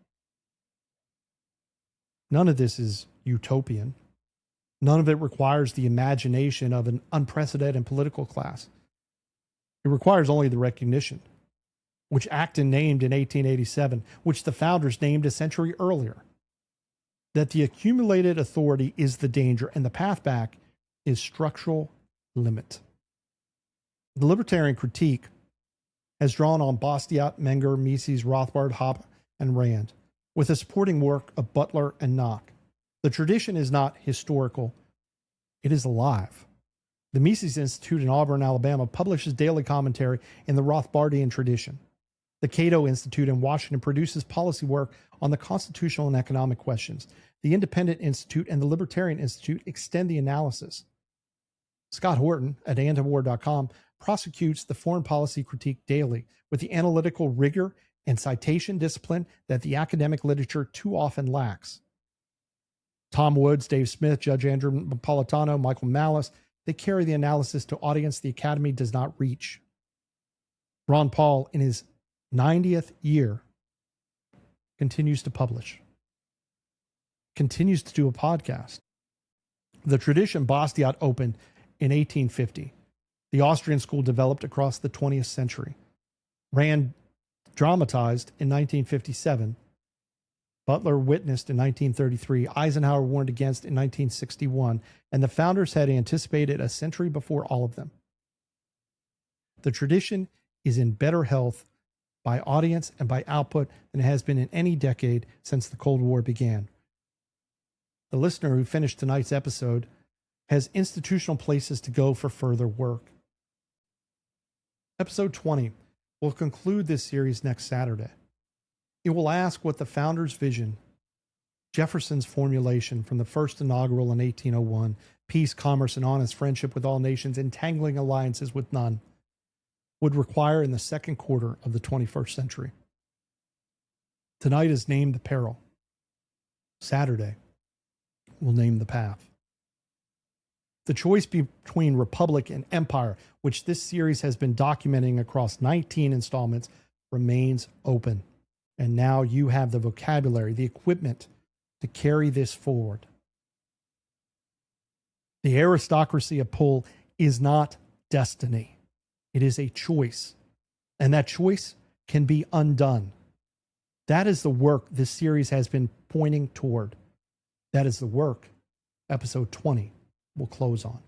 None of this is utopian. None of it requires the imagination of an unprecedented political class. It requires only the recognition, which Acton named in 1887, which the founders named a century earlier, that the accumulated authority is the danger and the path back is structural limit. The libertarian critique has drawn on Bastiat, Menger, Mises, Rothbard, Hoppe, and Rand, with the supporting work of Butler and Knock. The tradition is not historical, it is alive. The Mises Institute in Auburn, Alabama, publishes daily commentary in the Rothbardian tradition. The Cato Institute in Washington produces policy work on the constitutional and economic questions. The Independent Institute and the Libertarian Institute extend the analysis. Scott Horton at antiwar.com prosecutes the foreign policy critique daily with the analytical rigor and citation discipline that the academic literature too often lacks. Tom Woods, Dave Smith, Judge Andrew Napolitano, Michael Malice, they carry the analysis to audience the Academy does not reach. Ron Paul, in his 90th year, continues to publish, continues to do a podcast. The tradition Bastiat opened in 1850. The Austrian school developed across the 20th century. Rand dramatized in 1957. Butler witnessed in 1933. Eisenhower warned against in 1961. And the founders had anticipated a century before all of them. The tradition is in better health by audience and by output than it has been in any decade since the Cold War began. The listener who finished tonight's episode has institutional places to go for further work. Episode 20 will conclude this series next Saturday. It will ask what the founders' vision, Jefferson's formulation from the first inaugural in 1801, peace, commerce, and honest friendship with all nations, entangling alliances with none, would require in the second quarter of the 21st century. Tonight is named the peril. Saturday will name the path. The choice between republic and empire, which this series has been documenting across 19 installments, remains open. And now you have the vocabulary, the equipment to carry this forward. The aristocracy of pull is not destiny. It is a choice. And that choice can be undone. That is the work this series has been pointing toward. That is the work episode 20 will close on.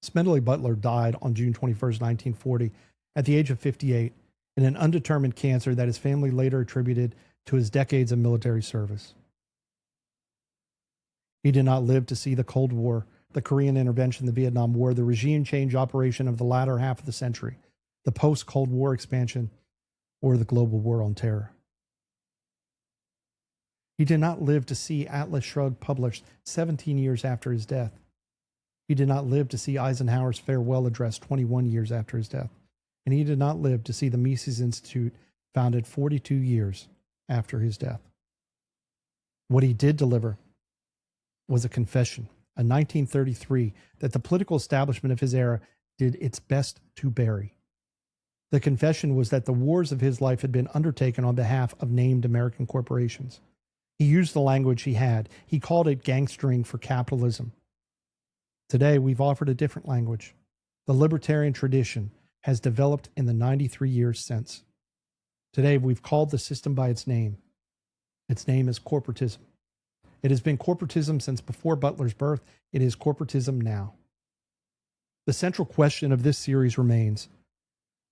Smedley Butler died on June 21st, 1940, at the age of 58, in an undetermined cancer that his family later attributed to his decades of military service. He did not live to see the Cold War, the Korean intervention, the Vietnam War, the regime change operation of the latter half of the century, the post-Cold War expansion, or the global war on terror. He did not live to see Atlas Shrugged published 17 years after his death. He did not live to see Eisenhower's farewell address 21 years after his death. And he did not live to see the Mises Institute founded 42 years after his death. What he did deliver was a confession, a 1933, that the political establishment of his era did its best to bury. The confession was that the wars of his life had been undertaken on behalf of named American corporations. He used the language he had. He called it gangstering for capitalism. Today, we've offered a different language. The libertarian tradition has developed in the 93 years since. Today, we've called the system by its name. Its name is corporatism. It has been corporatism since before Butler's birth. It is corporatism now. The central question of this series remains,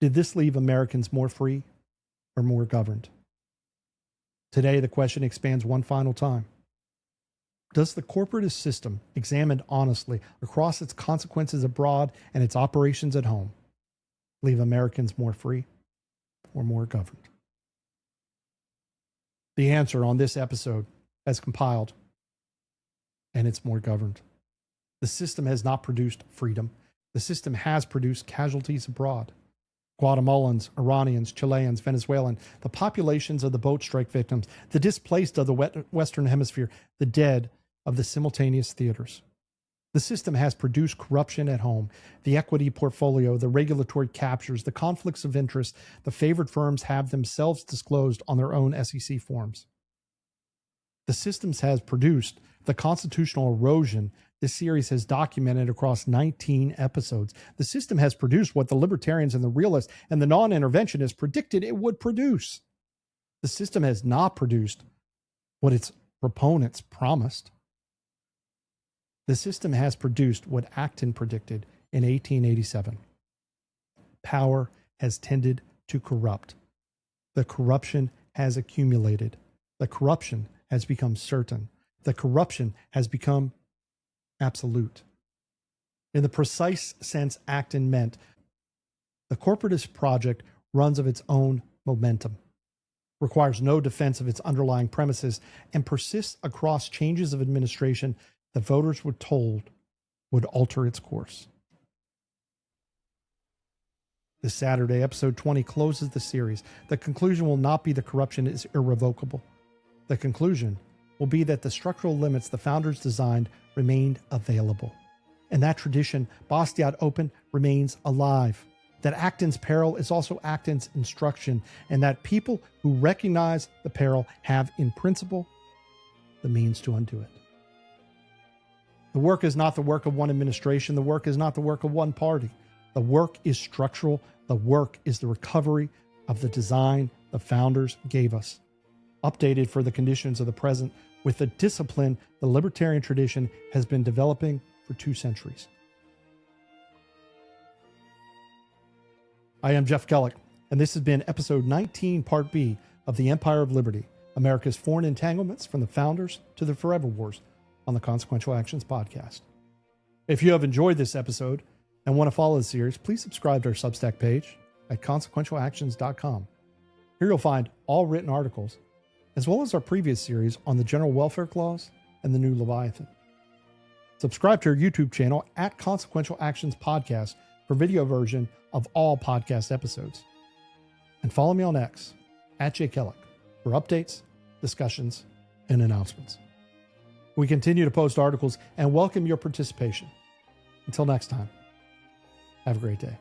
did this leave Americans more free or more governed? Today, the question expands one final time. Does the corporatist system, examined honestly across its consequences abroad and its operations at home, leave Americans more free or more governed? The answer on this episode, as compiled, and it's more governed. The system has not produced freedom. The system has produced casualties abroad. Guatemalans, Iranians, Chileans, Venezuelans, the populations of the boat strike victims, the displaced of the Western Hemisphere, the dead of the simultaneous theaters. The system has produced corruption at home, the equity portfolio, the regulatory captures, the conflicts of interest the favored firms have themselves disclosed on their own SEC forms. The system has produced the constitutional erosion this series has documented across 19 episodes. The system has produced what the libertarians and the realists and the non-interventionists predicted it would produce. The system has not produced what its proponents promised. The system has produced what Acton predicted in 1887. Power has tended to corrupt. The corruption has accumulated. The corruption has become certain. The corruption has become absolute. In the precise sense Acton meant, the corporatist project runs of its own momentum, requires no defense of its underlying premises, and persists across changes of administration the voters were told would alter its course. This Saturday, episode 20 closes the series. The conclusion will not be the corruption is irrevocable. The conclusion will be that the structural limits the founders designed remained available. And that tradition, Bastiat open, remains alive. That Acton's peril is also Acton's instruction, and that people who recognize the peril have, in principle, the means to undo it. The work is not the work of one administration. The work is not the work of one party. The work is structural. The work is the recovery of the design the founders gave us, updated for the conditions of the present with the discipline the libertarian tradition has been developing for 2 centuries. I am Jeff Kellick, and this has been episode 19, part B of The Empire of Liberty, America's Foreign Entanglements from the Founders to the Forever Wars, on the Consequential Actions podcast. If you have enjoyed this episode and want to follow the series, please subscribe to our Substack page at consequentialactions.com. Here you'll find all written articles, as well as our previous series on the General Welfare Clause and the New Leviathan. Subscribe to our YouTube channel at Consequential Actions Podcast for video version of all podcast episodes. And follow me on X at @JKellick for updates, discussions, and announcements. We continue to post articles and welcome your participation. Until next time, Have a great day.